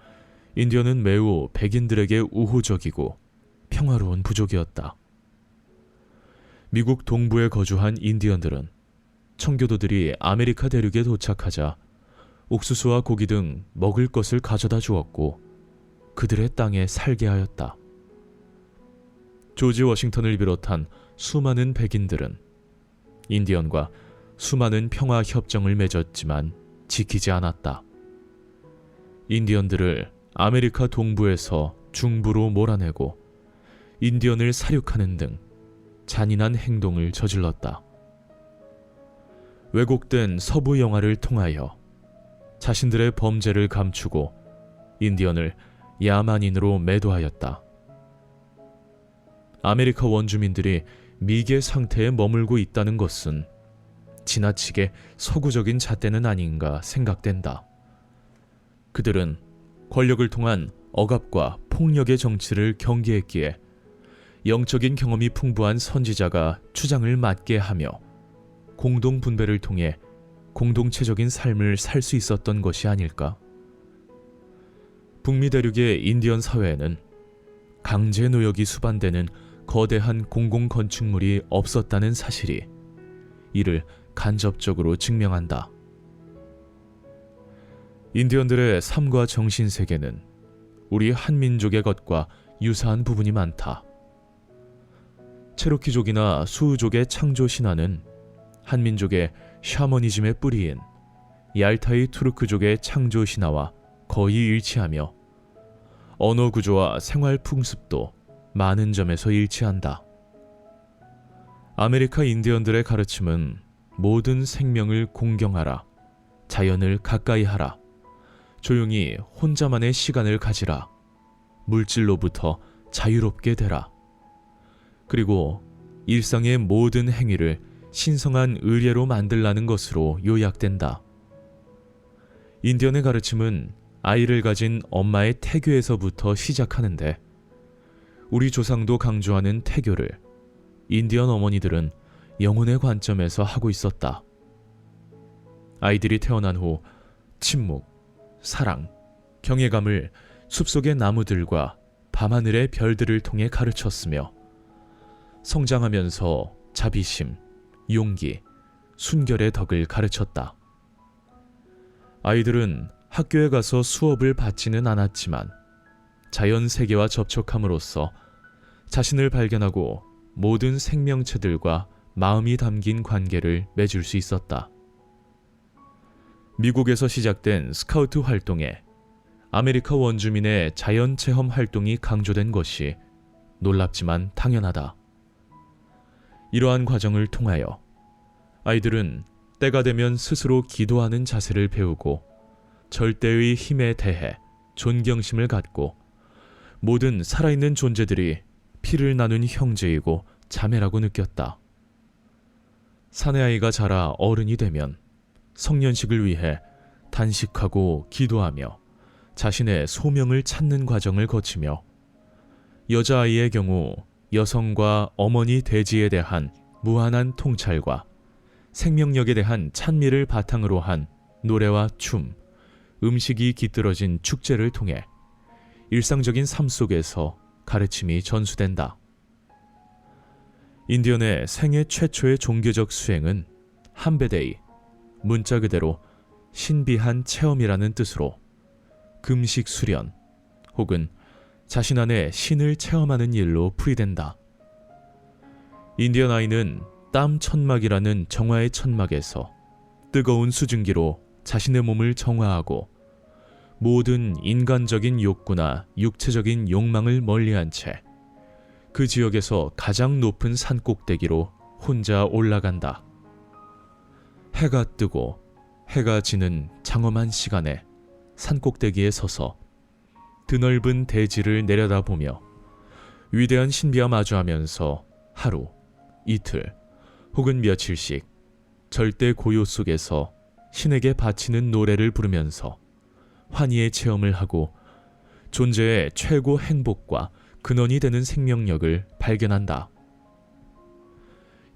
인디언은 매우 백인들에게 우호적이고 평화로운 부족이었다. 미국 동부에 거주한 인디언들은 청교도들이 아메리카 대륙에 도착하자 옥수수와 고기 등 먹을 것을 가져다 주었고 그들의 땅에 살게 하였다. 조지 워싱턴을 비롯한 수많은 백인들은 인디언과 수많은 평화 협정을 맺었지만 지키지 않았다. 인디언들을 아메리카 동부에서 중부로 몰아내고 인디언을 살육하는 등 잔인한 행동을 저질렀다. 왜곡된 서부 영화를 통하여 자신들의 범죄를 감추고 인디언을 야만인으로 매도하였다. 아메리카 원주민들이 미개 상태에 머물고 있다는 것은 지나치게 서구적인 잣대는 아닌가 생각된다. 그들은 권력을 통한 억압과 폭력의 정치를 경계했기에 영적인 경험이 풍부한 선지자가 주장을 맡게 하며 공동 분배를 통해 공동체적인 삶을 살 수 있었던 것이 아닐까? 북미 대륙의 인디언 사회에는 강제 노역이 수반되는 거대한 공공 건축물이 없었다는 사실이 이를 간접적으로 증명한다. 인디언들의 삶과 정신 세계는 우리 한민족의 것과 유사한 부분이 많다. 체로키족이나 수우족의 창조 신화는 한민족의 샤머니즘의 뿌리인 얄타이 투르크족의 창조 신화와 거의 일치하며 언어 구조와 생활 풍습도 많은 점에서 일치한다. 아메리카 인디언들의 가르침은 모든 생명을 공경하라, 자연을 가까이 하라, 조용히 혼자만의 시간을 가지라, 물질로부터 자유롭게 되라, 그리고 일상의 모든 행위를 신성한 의례로 만들라는 것으로 요약된다. 인디언의 가르침은 아이를 가진 엄마의 태교에서부터 시작하는데, 우리 조상도 강조하는 태교를 인디언 어머니들은 영혼의 관점에서 하고 있었다. 아이들이 태어난 후 침묵, 사랑, 경외감을 숲속의 나무들과 밤하늘의 별들을 통해 가르쳤으며, 성장하면서 자비심, 용기, 순결의 덕을 가르쳤다. 아이들은 학교에 가서 수업을 받지는 않았지만 자연 세계와 접촉함으로써 자신을 발견하고 모든 생명체들과 마음이 담긴 관계를 맺을 수 있었다. 미국에서 시작된 스카우트 활동에 아메리카 원주민의 자연 체험 활동이 강조된 것이 놀랍지만 당연하다. 이러한 과정을 통하여 아이들은 때가 되면 스스로 기도하는 자세를 배우고 절대의 힘에 대해 존경심을 갖고 모든 살아있는 존재들이 피를 나눈 형제이고 자매라고 느꼈다. 사내 아이가 자라 어른이 되면 성년식을 위해 단식하고 기도하며 자신의 소명을 찾는 과정을 거치며, 여자아이의 경우 여성과 어머니 대지에 대한 무한한 통찰과 생명력에 대한 찬미를 바탕으로 한 노래와 춤, 음식이 깃들어진 축제를 통해 일상적인 삶 속에서 가르침이 전수된다. 인디언의 생애 최초의 종교적 수행은 함베데이, 문자 그대로 신비한 체험이라는 뜻으로 금식 수련 혹은 자신 안에 신을 체험하는 일로 풀이된다. 인디언 아이는 땀 천막이라는 정화의 천막에서 뜨거운 수증기로 자신의 몸을 정화하고 모든 인간적인 욕구나 육체적인 욕망을 멀리한 채 그 지역에서 가장 높은 산 꼭대기로 혼자 올라간다. 해가 뜨고 해가 지는 장엄한 시간에 산 꼭대기에 서서 드넓은 대지를 내려다보며 위대한 신비와 마주하면서 하루, 이틀 혹은 며칠씩 절대 고요 속에서 신에게 바치는 노래를 부르면서 환희의 체험을 하고 존재의 최고 행복과 근원이 되는 생명력을 발견한다.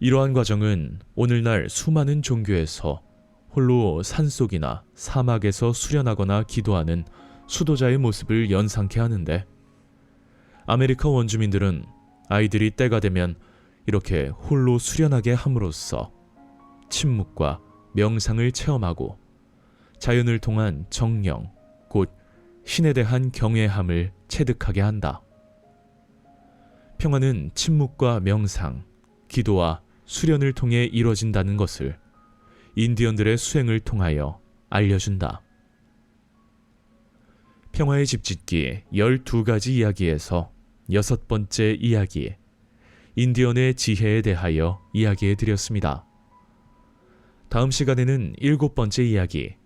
이러한 과정은 오늘날 수많은 종교에서 홀로 산속이나 사막에서 수련하거나 기도하는 수도자의 모습을 연상케 하는데, 아메리카 원주민들은 아이들이 때가 되면 이렇게 홀로 수련하게 함으로써 침묵과 명상을 체험하고 자연을 통한 정령, 곧 신에 대한 경외함을 체득하게 한다. 평화는 침묵과 명상, 기도와 수련을 통해 이뤄진다는 것을 인디언들의 수행을 통하여 알려준다. 평화의 집짓기 12가지 이야기에서 6번째 이야기, 인디언의 지혜에 대하여 이야기해 드렸습니다. 다음 시간에는 7번째 이야기,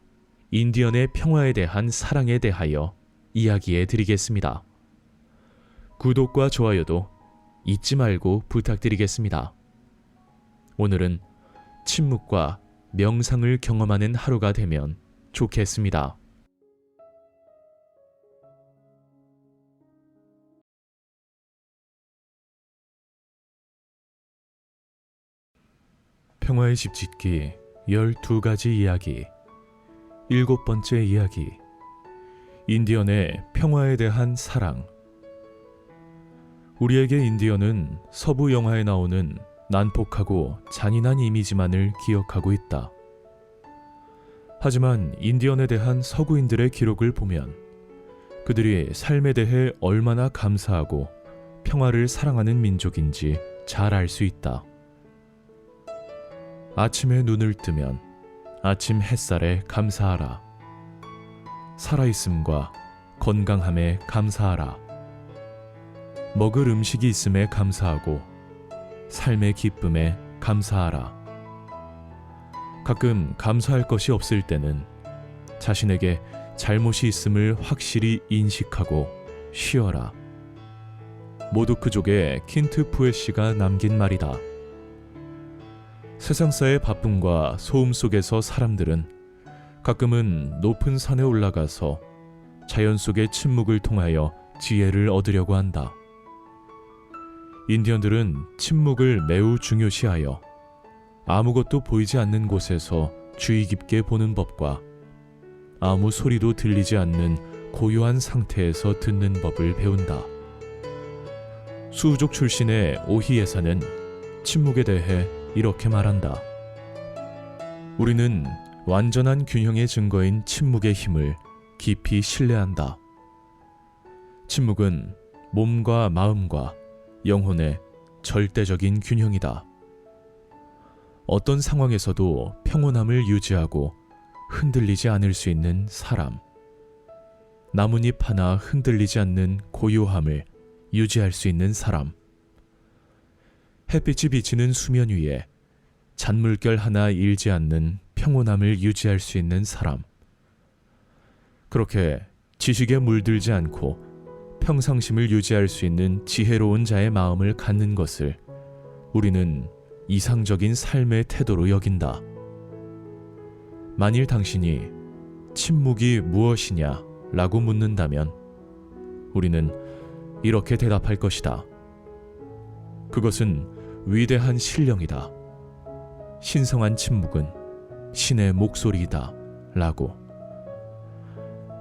인디언의 평화에 대한 사랑에 대하여 이야기해 드리겠습니다. 구독과 좋아요도 잊지 말고 부탁드리겠습니다. 오늘은 침묵과 명상을 경험하는 하루가 되면 좋겠습니다. 평화의 집짓기 12가지 이야기 7번째 이야기, 인디언의 평화에 대한 사랑. 우리에게 인디언은 서부 영화에 나오는 난폭하고 잔인한 이미지만을 기억하고 있다. 하지만 인디언에 대한 서구인들의 기록을 보면 그들이 삶에 대해 얼마나 감사하고 평화를 사랑하는 민족인지 잘 알 수 있다. 아침에 눈을 뜨면 아침 햇살에 감사하라. 살아있음과 건강함에 감사하라. 먹을 음식이 있음에 감사하고 삶의 기쁨에 감사하라. 가끔 감사할 것이 없을 때는 자신에게 잘못이 있음을 확실히 인식하고 쉬어라. 모도크족의 킨트 푸에시가 남긴 말이다. 세상사의 바쁨과 소음 속에서 사람들은 가끔은 높은 산에 올라가서 자연 속의 침묵을 통하여 지혜를 얻으려고 한다. 인디언들은 침묵을 매우 중요시하여 아무것도 보이지 않는 곳에서 주의 깊게 보는 법과 아무 소리도 들리지 않는 고요한 상태에서 듣는 법을 배운다. 수우족 출신의 오히예사는 침묵에 대해 이렇게 말한다. 우리는 완전한 균형의 증거인 침묵의 힘을 깊이 신뢰한다. 침묵은 몸과 마음과 영혼의 절대적인 균형이다. 어떤 상황에서도 평온함을 유지하고 흔들리지 않을 수 있는 사람. 나뭇잎 하나 흔들리지 않는 고요함을 유지할 수 있는 사람. 햇빛이 비치는 수면 위에 잔물결 하나 일지 않는 평온함을 유지할 수 있는 사람. 그렇게 지식에 물들지 않고 평상심을 유지할 수 있는 지혜로운 자의 마음을 갖는 것을 우리는 이상적인 삶의 태도로 여긴다. 만일 당신이 침묵이 무엇이냐 라고 묻는다면 우리는 이렇게 대답할 것이다. 그것은 위대한 신령이다. 신성한 침묵은 신의 목소리이다 라고.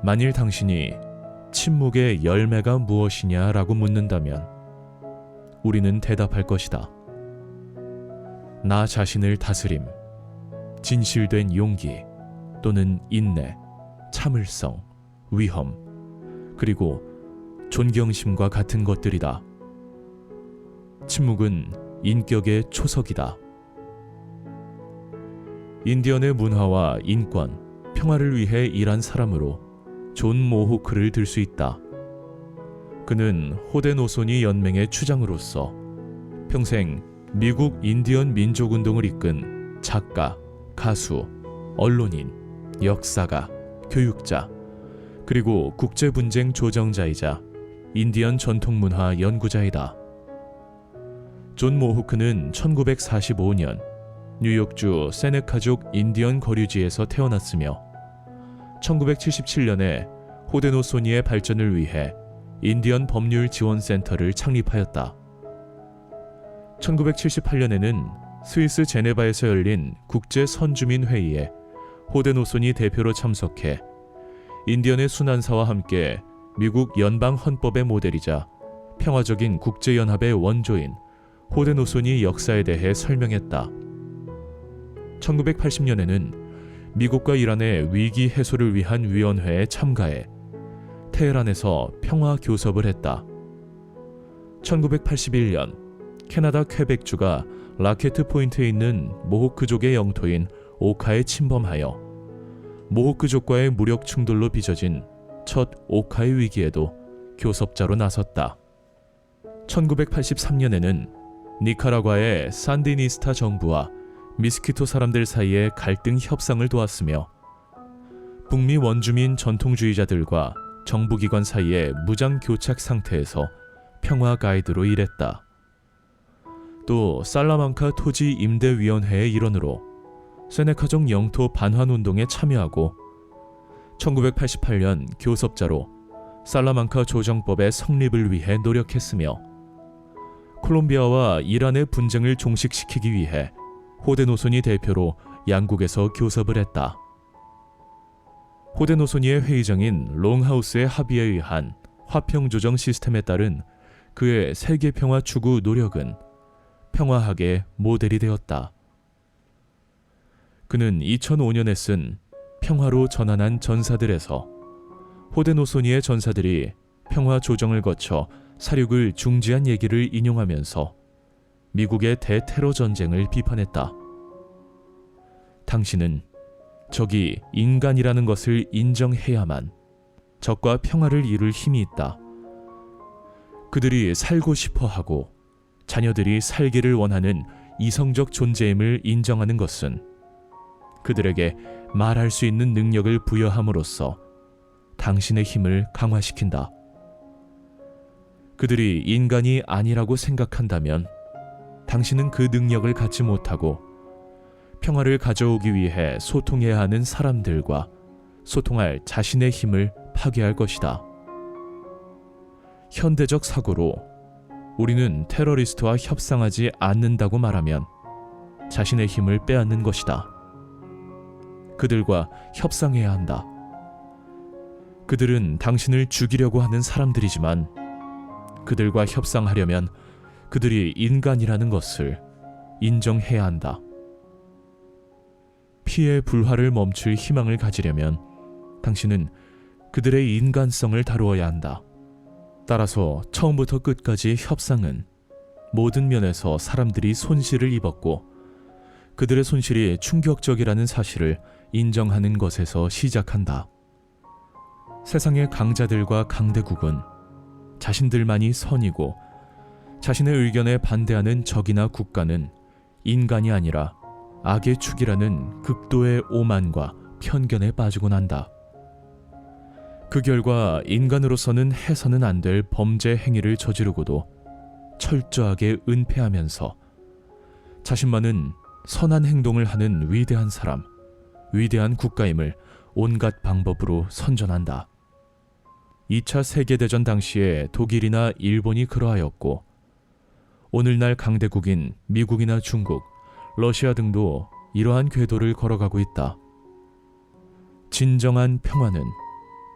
만일 당신이 침묵의 열매가 무엇이냐 라고 묻는다면 우리는 대답할 것이다. 나 자신을 다스림, 진실된 용기 또는 인내, 참을성, 위험, 그리고 존경심과 같은 것들이다. 침묵은 인격의 초석이다. 인디언의 문화와 인권, 평화를 위해 일한 사람으로 존 모호크를 들 수 있다. 그는 호데노소니 연맹의 추장으로서 평생 미국 인디언 민족운동을 이끈 작가, 가수, 언론인, 역사가, 교육자, 그리고 국제분쟁 조정자이자 인디언 전통문화 연구자이다. 존 모호크는 1945년 뉴욕주 세네카족 인디언 거류지에서 태어났으며 1977년에 호데노소니의 발전을 위해 인디언 법률 지원센터를 창립하였다. 1978년에는 스위스 제네바에서 열린 국제 선주민 회의에 호데노소니 대표로 참석해 인디언의 순환사와 함께 미국 연방 헌법의 모델이자 평화적인 국제연합의 원조인 호데노소니 역사에 대해 설명했다. 1980년에는 미국과 이란의 위기 해소를 위한 위원회에 참가해 테헤란에서 평화 교섭을 했다. 1981년 캐나다 퀘벡주가 라케트 포인트에 있는 모호크족의 영토인 오카에 침범하여 모호크족과의 무력 충돌로 빚어진 첫 오카의 위기에도 교섭자로 나섰다. 1983년에는 니카라과의 산디니스타 정부와 미스키토 사람들 사이의 갈등 협상을 도왔으며 북미 원주민 전통주의자들과 정부기관 사이의 무장 교착 상태에서 평화 가이드로 일했다. 또 살라만카 토지 임대위원회의 일원으로 세네카족 영토 반환 운동에 참여하고 1988년 교섭자로 살라만카 조정법의 성립을 위해 노력했으며 콜롬비아와 이란의 분쟁을 종식시키기 위해 호데노소니 대표로 양국에서 교섭을 했다. 호데노소니의 회의장인 롱하우스의 합의에 의한 화평조정 시스템에 따른 그의 세계평화 추구 노력은 평화학의 모델이 되었다. 그는 2005년에 쓴 평화로 전환한 전사들에서 호데노소니의 전사들이 평화 조정을 거쳐 사륙을 중지한 얘기를 인용하면서 미국의 대테러 전쟁을 비판했다. 당신은 적이 인간이라는 것을 인정해야만 적과 평화를 이룰 힘이 있다. 그들이 살고 싶어 하고 자녀들이 살기를 원하는 이성적 존재임을 인정하는 것은 그들에게 말할 수 있는 능력을 부여함으로써 당신의 힘을 강화시킨다. 그들이 인간이 아니라고 생각한다면 당신은 그 능력을 갖지 못하고 평화를 가져오기 위해 소통해야 하는 사람들과 소통할 자신의 힘을 파괴할 것이다. 현대적 사고로 우리는 테러리스트와 협상하지 않는다고 말하면 자신의 힘을 빼앗는 것이다. 그들과 협상해야 한다. 그들은 당신을 죽이려고 하는 사람들이지만 그들과 협상하려면 그들이 인간이라는 것을 인정해야 한다. 피해 불화를 멈출 희망을 가지려면 당신은 그들의 인간성을 다루어야 한다. 따라서 처음부터 끝까지 협상은 모든 면에서 사람들이 손실을 입었고 그들의 손실이 충격적이라는 사실을 인정하는 것에서 시작한다. 세상의 강자들과 강대국은 자신들만이 선이고 자신의 의견에 반대하는 적이나 국가는 인간이 아니라 악의 축이라는 극도의 오만과 편견에 빠지곤 한다. 그 결과 인간으로서는 해서는 안 될 범죄 행위를 저지르고도 철저하게 은폐하면서 자신만은 선한 행동을 하는 위대한 사람, 위대한 국가임을 온갖 방법으로 선전한다. 2차 세계대전 당시에 독일이나 일본이 그러하였고 오늘날 강대국인 미국이나 중국, 러시아 등도 이러한 궤도를 걸어가고 있다. 진정한 평화는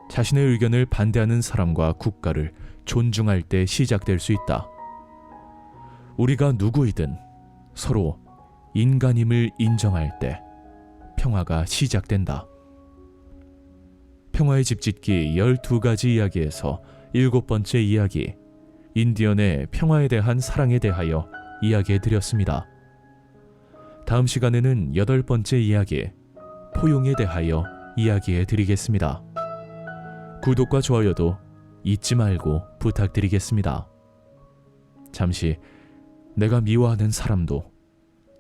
자신의 의견을 반대하는 사람과 국가를 존중할 때 시작될 수 있다. 우리가 누구이든 서로 인간임을 인정할 때 평화가 시작된다. 평화의 집짓기 12가지 이야기에서 7번째 이야기, 인디언의 평화에 대한 사랑에 대하여 이야기해드렸습니다. 다음 시간에는 8번째 이야기, 포용에 대하여 이야기해드리겠습니다. 구독과 좋아요도 잊지 말고 부탁드리겠습니다. 잠시 내가 미워하는 사람도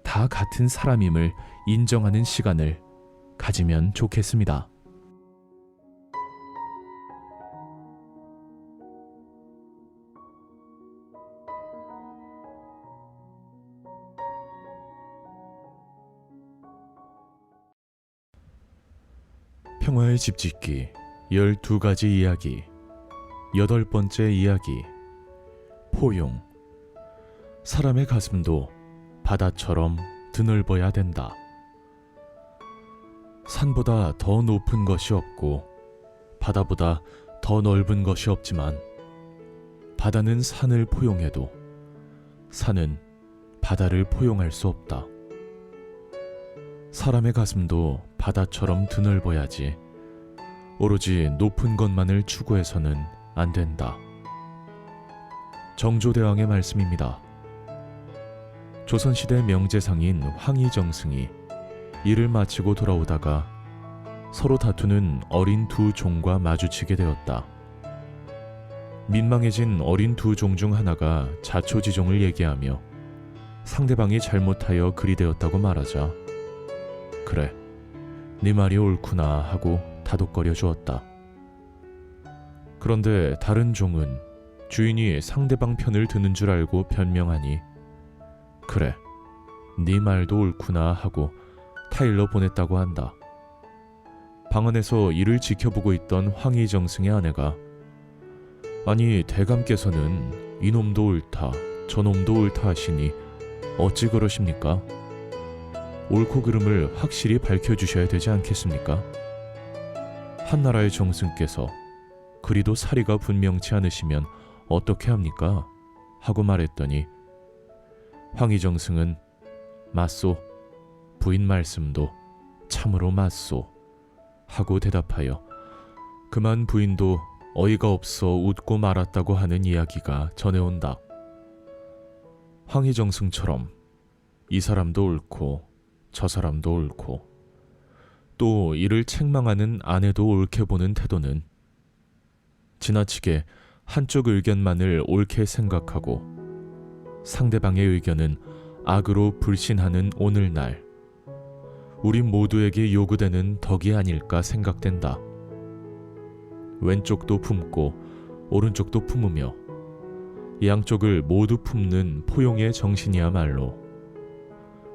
다 같은 사람임을 인정하는 시간을 가지면 좋겠습니다. 평화의 집짓기 12가지 이야기 8번째 이야기 포용. 사람의 가슴도 바다처럼 드넓어야 된다. 산보다 더 높은 것이 없고 바다보다 더 넓은 것이 없지만 바다는 산을 포용해도 산은 바다를 포용할 수 없다. 사람의 가슴도 바다처럼 드넓어야지 오로지 높은 것만을 추구해서는 안 된다. 정조대왕의 말씀입니다. 조선시대 명재상인 황희정승이 일을 마치고 돌아오다가 서로 다투는 어린 두 종과 마주치게 되었다. 민망해진 어린 두 종 중 하나가 자초지종을 얘기하며 상대방이 잘못하여 그리 되었다고 말하자 그래, 네 말이 옳구나 하고 다독거려 주었다. 그런데 다른 종은 주인이 상대방 편을 드는 줄 알고 변명하니 그래, 네 말도 옳구나 하고 타일러 보냈다고 한다. 방 안에서 이를 지켜보고 있던 황희정승의 아내가 아니 대감께서는 이놈도 옳다 저놈도 옳다 하시니 어찌 그러십니까? 옳고 그름을 확실히 밝혀주셔야 되지 않겠습니까? 한나라의 정승께서 그리도 사리가 분명치 않으시면 어떻게 합니까? 하고 말했더니 황희정승은 맞소, 부인 말씀도 참으로 맞소 하고 대답하여 그만 부인도 어이가 없어 웃고 말았다고 하는 이야기가 전해온다. 황희정승처럼 이 사람도 옳고 저 사람도 옳고 또 이를 책망하는 아내도 옳게 보는 태도는 지나치게 한쪽 의견만을 옳게 생각하고 상대방의 의견은 악으로 불신하는 오늘날, 우리 모두에게 요구되는 덕이 아닐까 생각된다. 왼쪽도 품고 오른쪽도 품으며 양쪽을 모두 품는 포용의 정신이야말로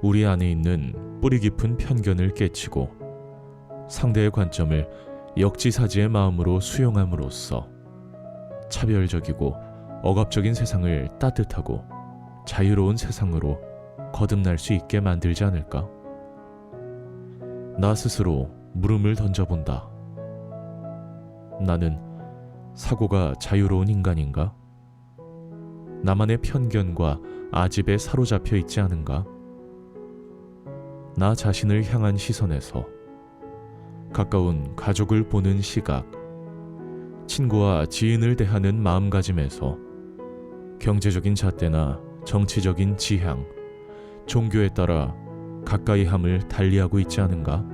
우리 안에 있는 뿌리 깊은 편견을 깨치고 상대의 관점을 역지사지의 마음으로 수용함으로써 차별적이고 억압적인 세상을 따뜻하고 자유로운 세상으로 거듭날 수 있게 만들지 않을까? 나 스스로 물음을 던져본다. 나는 사고가 자유로운 인간인가? 나만의 편견과 아집에 사로잡혀 있지 않은가? 나 자신을 향한 시선에서 가까운 가족을 보는 시각, 친구와 지인을 대하는 마음가짐에서 경제적인 잣대나 정치적인 지향, 종교에 따라 가까이함을 달리하고 있지 않은가?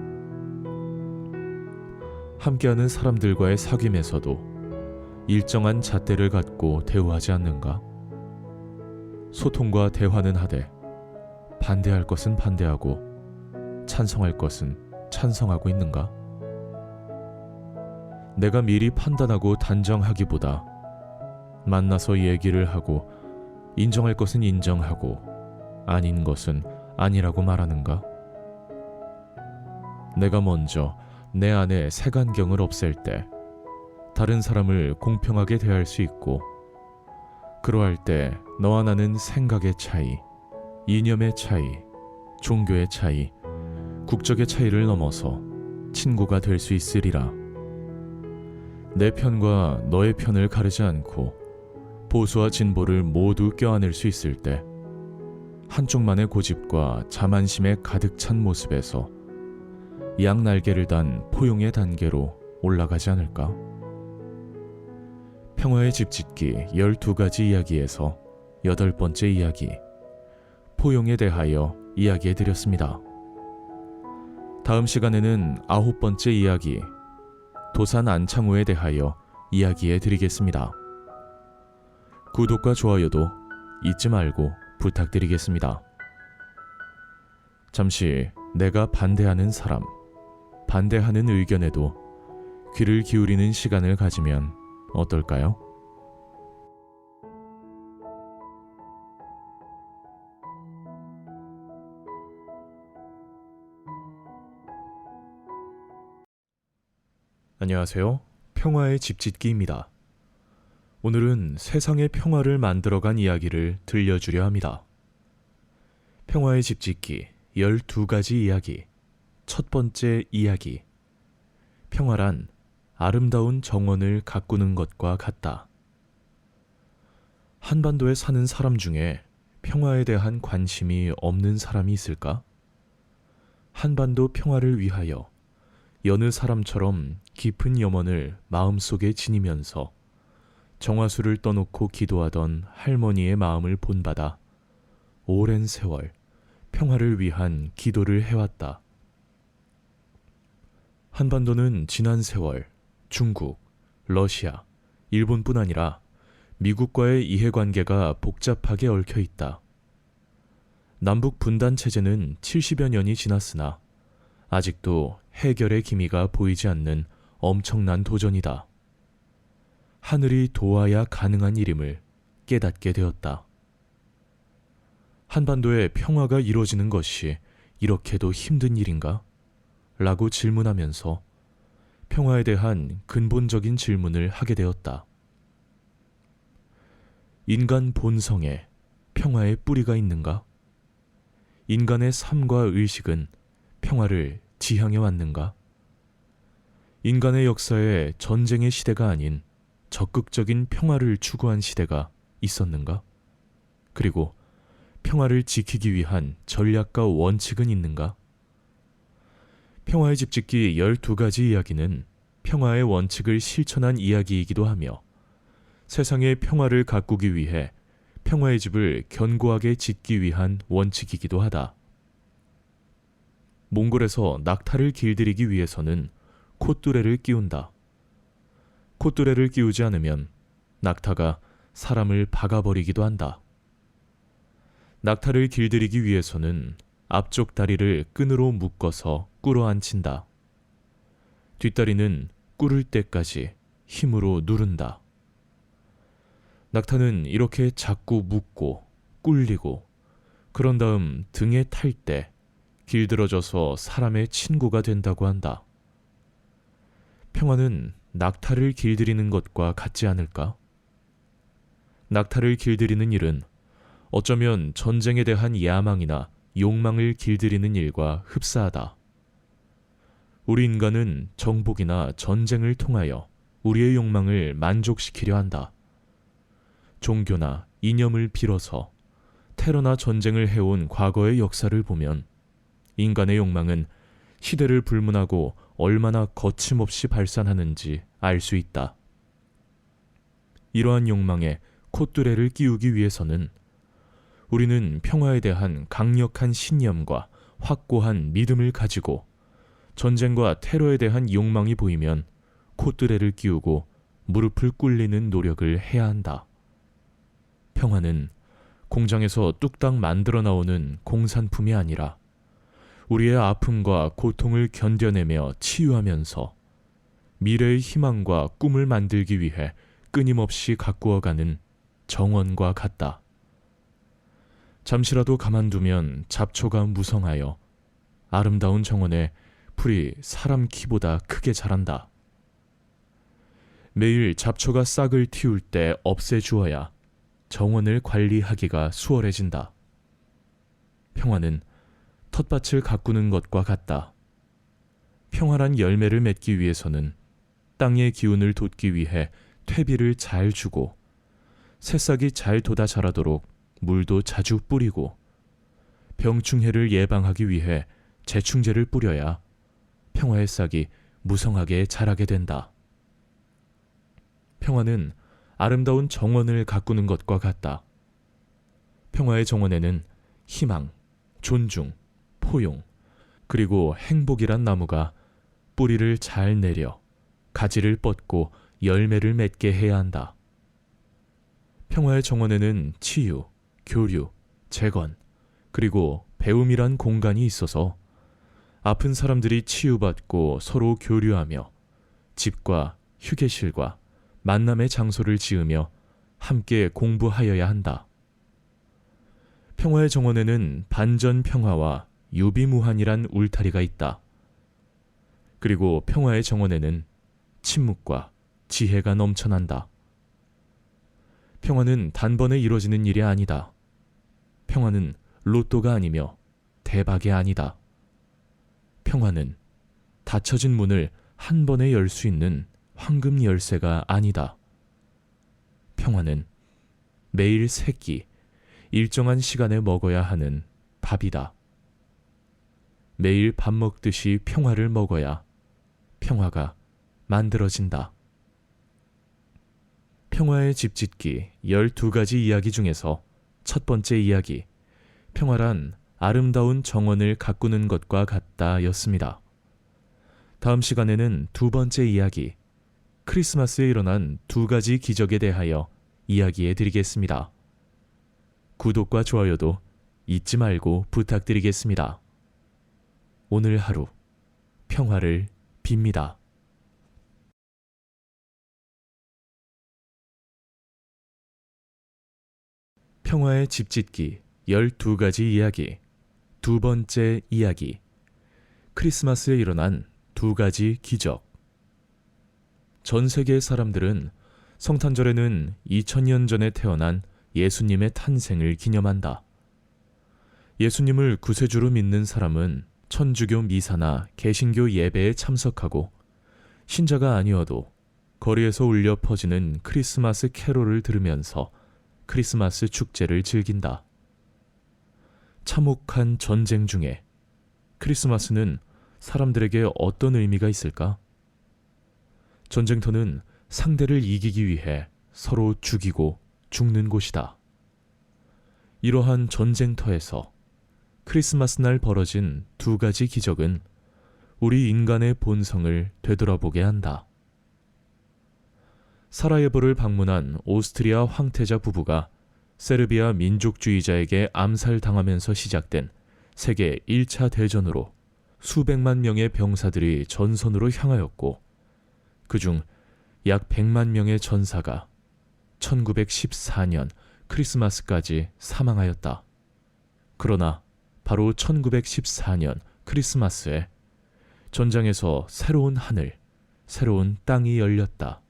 함께하는 사람들과의 사귐에서도 일정한 잣대를 갖고 대우하지 않는가? 소통과 대화는 하되 반대할 것은 반대하고 찬성할 것은 찬성하고 있는가? 내가 미리 판단하고 단정하기보다 만나서 얘기를 하고 인정할 것은 인정하고 아닌 것은 아니라고 말하는가? 내가 먼저 내 안에 색안경을 없앨 때 다른 사람을 공평하게 대할 수 있고, 그러할 때 너와 나는 생각의 차이, 이념의 차이, 종교의 차이, 국적의 차이를 넘어서 친구가 될 수 있으리라. 내 편과 너의 편을 가르지 않고 보수와 진보를 모두 껴안을 수 있을 때 한쪽만의 고집과 자만심에 가득 찬 모습에서 양날개를 단 포용의 단계로 올라가지 않을까? 평화의 집짓기 12가지 이야기에서 8번째 이야기, 포용에 대하여 이야기해드렸습니다. 다음 시간에는 9번째 이야기, 도산 안창호에 대하여 이야기해드리겠습니다. 구독과 좋아요도 잊지 말고 부탁드리겠습니다. 잠시 내가 반대하는 사람, 반대하는 의견에도 귀를 기울이는 시간을 가지면 어떨까요? 안녕하세요. 평화의 집짓기입니다. 오늘은 세상의 평화를 만들어간 이야기를 들려주려 합니다. 평화의 집짓기 12가지 이야기, 첫 번째 이야기. 평화란 아름다운 정원을 가꾸는 것과 같다. 한반도에 사는 사람 중에 평화에 대한 관심이 없는 사람이 있을까? 한반도 평화를 위하여 여느 사람처럼 깊은 염원을 마음속에 지니면서 정화수를 떠놓고 기도하던 할머니의 마음을 본받아 오랜 세월 평화를 위한 기도를 해왔다. 한반도는 지난 세월 중국, 러시아, 일본뿐 아니라 미국과의 이해관계가 복잡하게 얽혀 있다. 남북 분단 체제는 70여 년이 지났으나 아직도 해결의 기미가 보이지 않는 엄청난 도전이다. 하늘이 도와야 가능한 일임을 깨닫게 되었다. 한반도의 평화가 이루어지는 것이 이렇게도 힘든 일인가? 라고 질문하면서 평화에 대한 근본적인 질문을 하게 되었다. 인간 본성에 평화의 뿌리가 있는가? 인간의 삶과 의식은 평화를 지향해 왔는가? 인간의 역사에 전쟁의 시대가 아닌 적극적인 평화를 추구한 시대가 있었는가? 그리고 평화를 지키기 위한 전략과 원칙은 있는가? 평화의 집짓기 12가지 이야기는 평화의 원칙을 실천한 이야기이기도 하며 세상의 평화를 가꾸기 위해 평화의 집을 견고하게 짓기 위한 원칙이기도 하다. 몽골에서 낙타를 길들이기 위해서는 콧뚜레를 끼운다. 콧뚜레를 끼우지 않으면 낙타가 사람을 박아버리기도 한다. 낙타를 길들이기 위해서는 앞쪽 다리를 끈으로 묶어서 꿇어앉힌다. 뒷다리는 꿇을 때까지 힘으로 누른다. 낙타는 이렇게 자꾸 묶고 꿀리고 그런 다음 등에 탈 때 길들어져서 사람의 친구가 된다고 한다. 평화는 낙타를 길들이는 것과 같지 않을까? 낙타를 길들이는 일은 어쩌면 전쟁에 대한 야망이나 욕망을 길들이는 일과 흡사하다. 우리 인간은 정복이나 전쟁을 통하여 우리의 욕망을 만족시키려 한다. 종교나 이념을 빌어서 테러나 전쟁을 해온 과거의 역사를 보면 인간의 욕망은 시대를 불문하고 얼마나 거침없이 발산하는지 알 수 있다. 이러한 욕망에 콧뚜레를 끼우기 위해서는 우리는 평화에 대한 강력한 신념과 확고한 믿음을 가지고 전쟁과 테러에 대한 욕망이 보이면 콧뚜레를 끼우고 무릎을 꿇리는 노력을 해야 한다. 평화는 공장에서 뚝딱 만들어 나오는 공산품이 아니라 우리의 아픔과 고통을 견뎌내며 치유하면서 미래의 희망과 꿈을 만들기 위해 끊임없이 가꾸어가는 정원과 같다. 잠시라도 가만두면 잡초가 무성하여 아름다운 정원에 풀이 사람 키보다 크게 자란다. 매일 잡초가 싹을 틔울 때 없애주어야 정원을 관리하기가 수월해진다. 평화는 텃밭을 가꾸는 것과 같다. 평화란 열매를 맺기 위해서는 땅의 기운을 돋기 위해 퇴비를 잘 주고 새싹이 잘 돋아 자라도록 물도 자주 뿌리고 병충해를 예방하기 위해 제충제를 뿌려야 평화의 싹이 무성하게 자라게 된다. 평화는 아름다운 정원을 가꾸는 것과 같다. 평화의 정원에는 희망, 존중, 포용, 그리고 행복이란 나무가 뿌리를 잘 내려 가지를 뻗고 열매를 맺게 해야 한다. 평화의 정원에는 치유, 교류, 재건, 그리고 배움이란 공간이 있어서 아픈 사람들이 치유받고 서로 교류하며 집과 휴게실과 만남의 장소를 지으며 함께 공부하여야 한다. 평화의 정원에는 반전 평화와 유비무환이란 울타리가 있다. 그리고 평화의 정원에는 침묵과 지혜가 넘쳐난다. 평화는 단번에 이루어지는 일이 아니다. 평화는 로또가 아니며 대박이 아니다. 평화는 닫혀진 문을 한 번에 열 수 있는 황금 열쇠가 아니다. 평화는 매일 세 끼 일정한 시간에 먹어야 하는 밥이다. 매일 밥 먹듯이 평화를 먹어야 평화가 만들어진다. 평화의 집 짓기 12가지 이야기 중에서 첫 번째 이야기, 평화란 아름다운 정원을 가꾸는 것과 같다 였습니다. 다음 시간에는 두 번째 이야기, 크리스마스에 일어난 2가지 기적에 대하여 이야기해 드리겠습니다. 구독과 좋아요도 잊지 말고 부탁드리겠습니다. 오늘 하루 평화를 빕니다. 평화의 집 짓기 12가지 이야기 두 번째 이야기, 크리스마스에 일어난 2가지 기적. 전 세계의 사람들은 성탄절에는 2000년 전에 태어난 예수님의 탄생을 기념한다. 예수님을 구세주로 믿는 사람은 천주교 미사나 개신교 예배에 참석하고 신자가 아니어도 거리에서 울려 퍼지는 크리스마스 캐롤을 들으면서 크리스마스 축제를 즐긴다. 참혹한 전쟁 중에 크리스마스는 사람들에게 어떤 의미가 있을까? 전쟁터는 상대를 이기기 위해 서로 죽이고 죽는 곳이다. 이러한 전쟁터에서 크리스마스 날 벌어진 2가지 기적은 우리 인간의 본성을 되돌아보게 한다. 사라예보를 방문한 오스트리아 황태자 부부가 세르비아 민족주의자에게 암살당하면서 시작된 세계 1차 대전으로 수백만 명의 병사들이 전선으로 향하였고, 그중 약 100만 명의 전사가 1914년 크리스마스까지 사망하였다. 그러나 바로 1914년 크리스마스에 전장에서 새로운 하늘, 새로운 땅이 열렸다.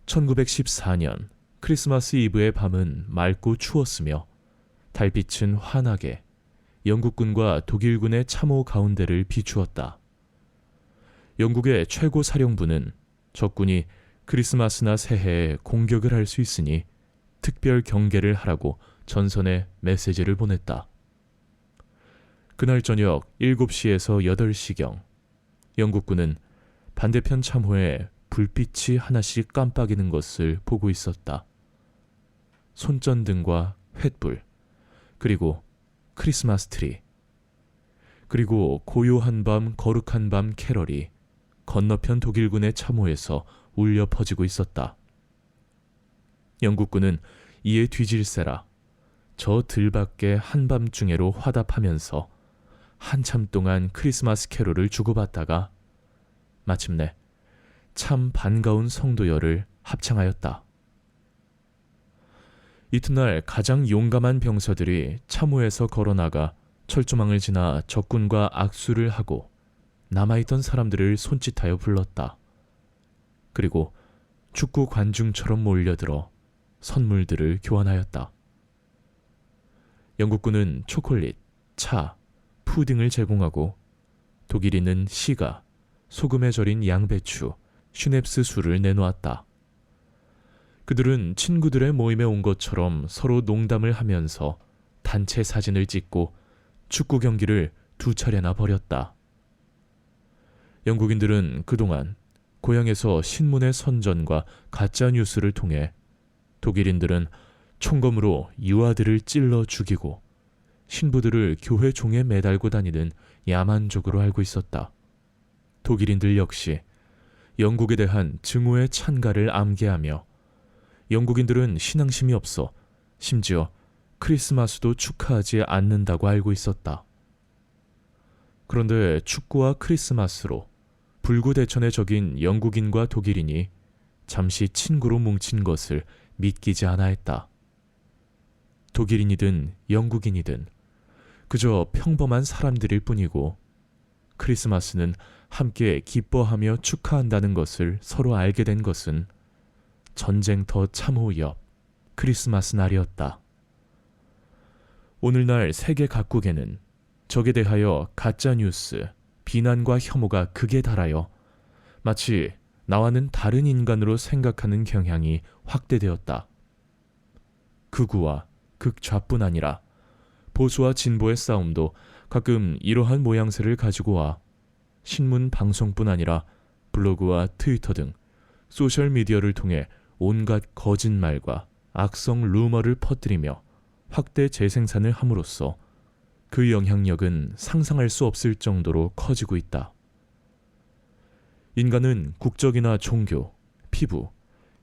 1914년 크리스마스 이브의 밤은 맑고 추웠으며 달빛은 환하게 영국군과 독일군의 참호 가운데를 비추었다. 영국의 최고 사령부는 적군이 크리스마스나 새해에 공격을 할 수 있으니 특별 경계를 하라고 전선에 메시지를 보냈다. 그날 저녁 7시에서 8시경 영국군은 반대편 참호에 불빛이 하나씩 깜빡이는 것을 보고 있었다. 손전등과 횃불, 그리고 크리스마스 트리, 그리고 고요한 밤 거룩한 밤 캐럴이 건너편 독일군의 참호에서 울려 퍼지고 있었다. 영국군은 이에 뒤질세라 저 들밖의 한밤중에로 화답하면서 한참 동안 크리스마스 캐롤을 주고받다가 마침내 참 반가운 성도여를 합창하였다. 이튿날 가장 용감한 병사들이 참호에서 걸어나가 철조망을 지나 적군과 악수를 하고 남아있던 사람들을 손짓하여 불렀다. 그리고 축구 관중처럼 몰려들어 선물들을 교환하였다. 영국군은 초콜릿, 차, 푸딩을 제공하고 독일인은 시가, 소금에 절인 양배추, 슈넵스 술을 내놓았다. 그들은 친구들의 모임에 온 것처럼 서로 농담을 하면서 단체 사진을 찍고 축구 경기를 2차례나 벌였다. 영국인들은 그동안 고향에서 신문의 선전과 가짜 뉴스를 통해 독일인들은 총검으로 유아들을 찔러 죽이고 신부들을 교회 종에 매달고 다니는 야만족으로 알고 있었다. 독일인들 역시 영국에 대한 증오의 찬가를 암기하며 영국인들은 신앙심이 없어 심지어 크리스마스도 축하하지 않는다고 알고 있었다. 그런데 축구와 크리스마스로 불구대천의 적인 영국인과 독일인이 잠시 친구로 뭉친 것을 믿기지 않아 했다. 독일인이든 영국인이든 그저 평범한 사람들일 뿐이고 크리스마스는 함께 기뻐하며 축하한다는 것을 서로 알게 된 것은 전쟁터 참호 옆 크리스마스 날이었다. 오늘날 세계 각국에는 적에 대하여 가짜뉴스, 비난과 혐오가 극에 달하여 마치 나와는 다른 인간으로 생각하는 경향이 확대되었다. 극우와 극좌뿐 아니라 보수와 진보의 싸움도 가끔 이러한 모양새를 가지고 와 신문 방송뿐 아니라 블로그와 트위터 등 소셜미디어를 통해 온갖 거짓말과 악성 루머를 퍼뜨리며 확대 재생산을 함으로써 그 영향력은 상상할 수 없을 정도로 커지고 있다. 인간은 국적이나 종교, 피부,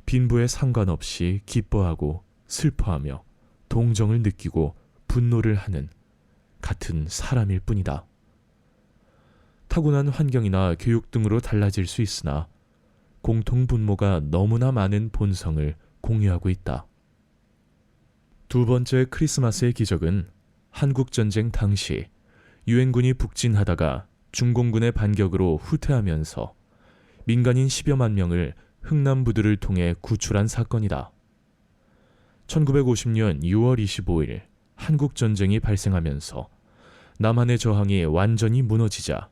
빈부에 상관없이 기뻐하고 슬퍼하며 동정을 느끼고 분노를 하는 같은 사람일 뿐이다. 타고난 환경이나 교육 등으로 달라질 수 있으나 공통 분모가 너무나 많은 본성을 공유하고 있다. 두 번째 크리스마스의 기적은 한국전쟁 당시 유엔군이 북진하다가 중공군의 반격으로 후퇴하면서 민간인 10여만 명을 흥남부두를 통해 구출한 사건이다. 1950년 6월 25일 한국전쟁이 발생하면서 남한의 저항이 완전히 무너지자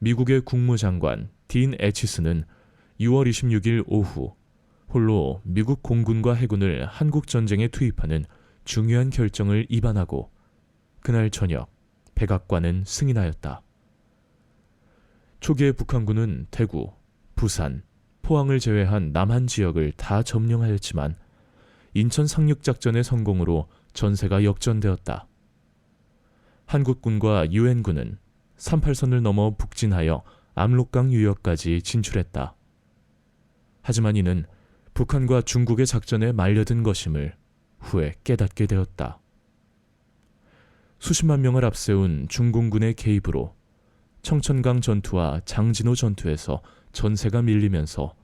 미국의 국무장관 딘 에치스는 6월 26일 오후 홀로 미국 공군과 해군을 한국전쟁에 투입하는 중요한 결정을 입안하고 그날 저녁 백악관은 승인하였다. 초기에 북한군은 대구, 부산, 포항을 제외한 남한 지역을 다 점령하였지만 인천 상륙작전의 성공으로 전세가 역전되었다. 한국군과 유엔군은 38선을 넘어 북진하여 압록강 유역까지 진출했다. 하지만 이는 북한과 중국의 작전에 말려든 것임을 후에 깨닫게 되었다. 수십만 명을 앞세운 중공군의 개입으로 청천강 전투와 장진호 전투에서 전세가 밀리면서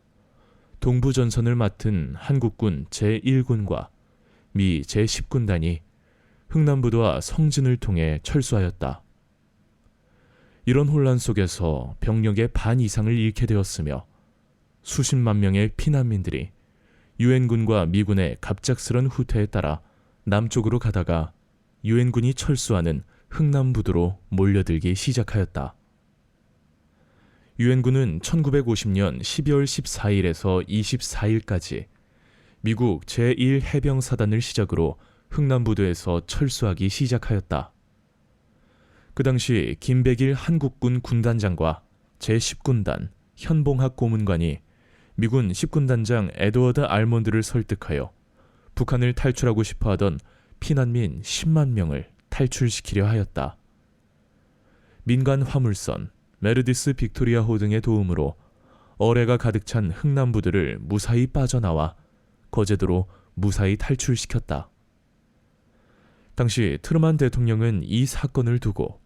동부전선을 맡은 한국군 제1군과 미 제10군단이 흥남부두와 성진을 통해 철수하였다. 이런 혼란 속에서 병력의 반 이상을 잃게 되었으며 수십만 명의 피난민들이 유엔군과 미군의 갑작스런 후퇴에 따라 남쪽으로 가다가 유엔군이 철수하는 흥남부두로 몰려들기 시작하였다. 유엔군은 1950년 12월 14일에서 24일까지 미국 제1해병사단을 시작으로 흥남부두에서 철수하기 시작하였다. 그 당시 김백일 한국군 군단장과 제10군단 현봉학 고문관이 미군 10군단장 에드워드 알몬드를 설득하여 북한을 탈출하고 싶어하던 피난민 10만 명을 탈출시키려 하였다. 민간 화물선, 메르디스 빅토리아호 등의 도움으로 어뢰가 가득 찬 흥남부두를 무사히 빠져나와 거제도로 무사히 탈출시켰다. 당시 트루만 대통령은 이 사건을 두고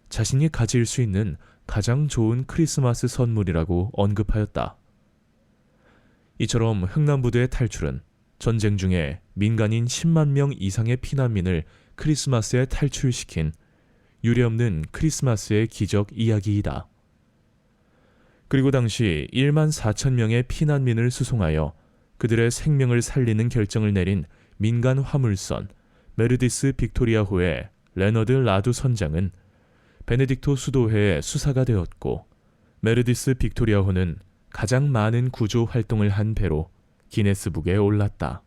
자신이 가질 수 있는 가장 좋은 크리스마스 선물이라고 언급하였다. 이처럼 흥남부두의 탈출은 전쟁 중에 민간인 10만 명 이상의 피난민을 크리스마스에 탈출시킨 유례없는 크리스마스의 기적 이야기이다. 그리고 당시 1만 4천 명의 피난민을 수송하여 그들의 생명을 살리는 결정을 내린 민간 화물선 메르디스 빅토리아호의 레너드 라두 선장은 베네딕토 수도회의 수사가 되었고, 메르디스 빅토리아호는 가장 많은 구조 활동을 한 배로 기네스북에 올랐다.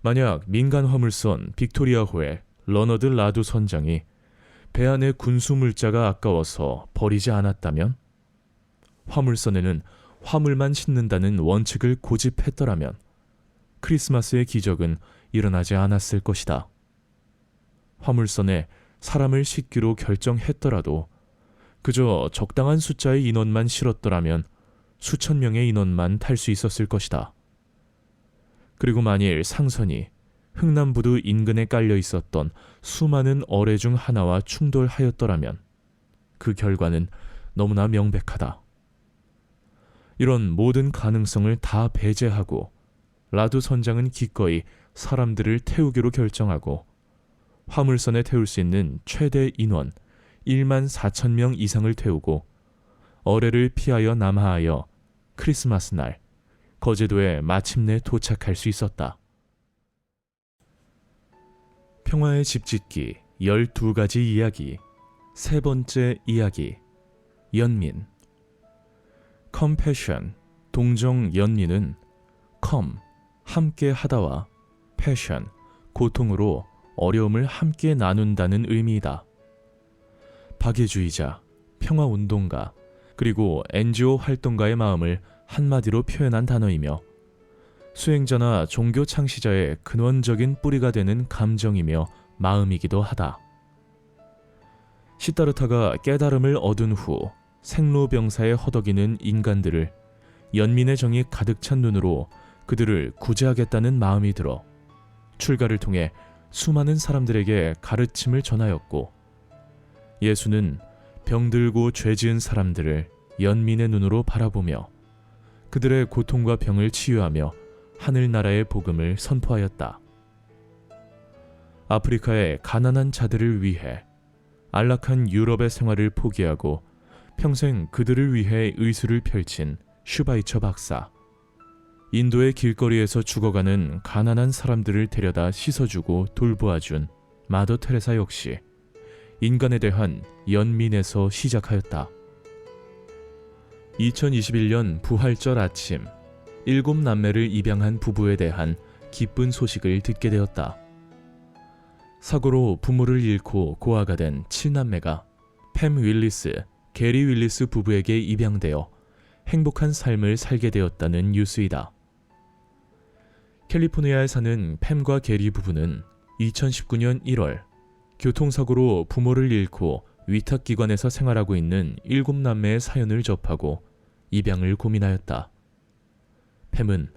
만약 민간 화물선 빅토리아호의 러너드 라두 선장이 배 안의 군수 물자가 아까워서 버리지 않았다면, 화물선에는 화물만 싣는다는 원칙을 고집했더라면 크리스마스의 기적은 일어나지 않았을 것이다. 화물선에 사람을 싣기로 결정했더라도 그저 적당한 숫자의 인원만 실었더라면 수천 명의 인원만 탈 수 있었을 것이다. 그리고 만일 상선이 흥남부두 인근에 깔려 있었던 수많은 어뢰 중 하나와 충돌하였더라면 그 결과는 너무나 명백하다. 이런 모든 가능성을 다 배제하고 라두 선장은 기꺼이 사람들을 태우기로 결정하고 화물선에 태울 수 있는 최대 인원 1만 4천 명 이상을 태우고 어뢰를 피하여 남하하여 크리스마스 날 거제도에 마침내 도착할 수 있었다. 평화의 집짓기 12가지 이야기 세 번째 이야기 연민. 컴패션 동정 연민은 컴 함께 하다와 패션 고통으로 어려움을 함께 나눈다는 의미이다. 박애주의자, 평화운동가, 그리고 NGO 활동가의 마음을 한마디로 표현한 단어이며 수행자나 종교 창시자의 근원적인 뿌리가 되는 감정이며 마음이기도 하다. 시다르타가 깨달음을 얻은 후 생로병사에 허덕이는 인간들을 연민의 정이 가득 찬 눈으로 그들을 구제하겠다는 마음이 들어 출가를 통해 수많은 사람들에게 가르침을 전하였고, 예수는 병들고 죄지은 사람들을 연민의 눈으로 바라보며 그들의 고통과 병을 치유하며 하늘나라의 복음을 선포하였다. 아프리카의 가난한 자들을 위해 안락한 유럽의 생활을 포기하고 평생 그들을 위해 의술을 펼친 슈바이처 박사, 인도의 길거리에서 죽어가는 가난한 사람들을 데려다 씻어주고 돌보아준 마더 테레사 역시 인간에 대한 연민에서 시작하였다. 2021년 부활절 아침, 7남매를 입양한 부부에 대한 기쁜 소식을 듣게 되었다. 사고로 부모를 잃고 고아가 된 7남매가 팸 윌리스, 게리 윌리스 부부에게 입양되어 행복한 삶을 살게 되었다는 뉴스이다. 캘리포니아에 사는 팸과 게리 부부는 2019년 1월 교통사고로 부모를 잃고 위탁기관에서 생활하고 있는 7남매의 사연을 접하고 입양을 고민하였다. 팸은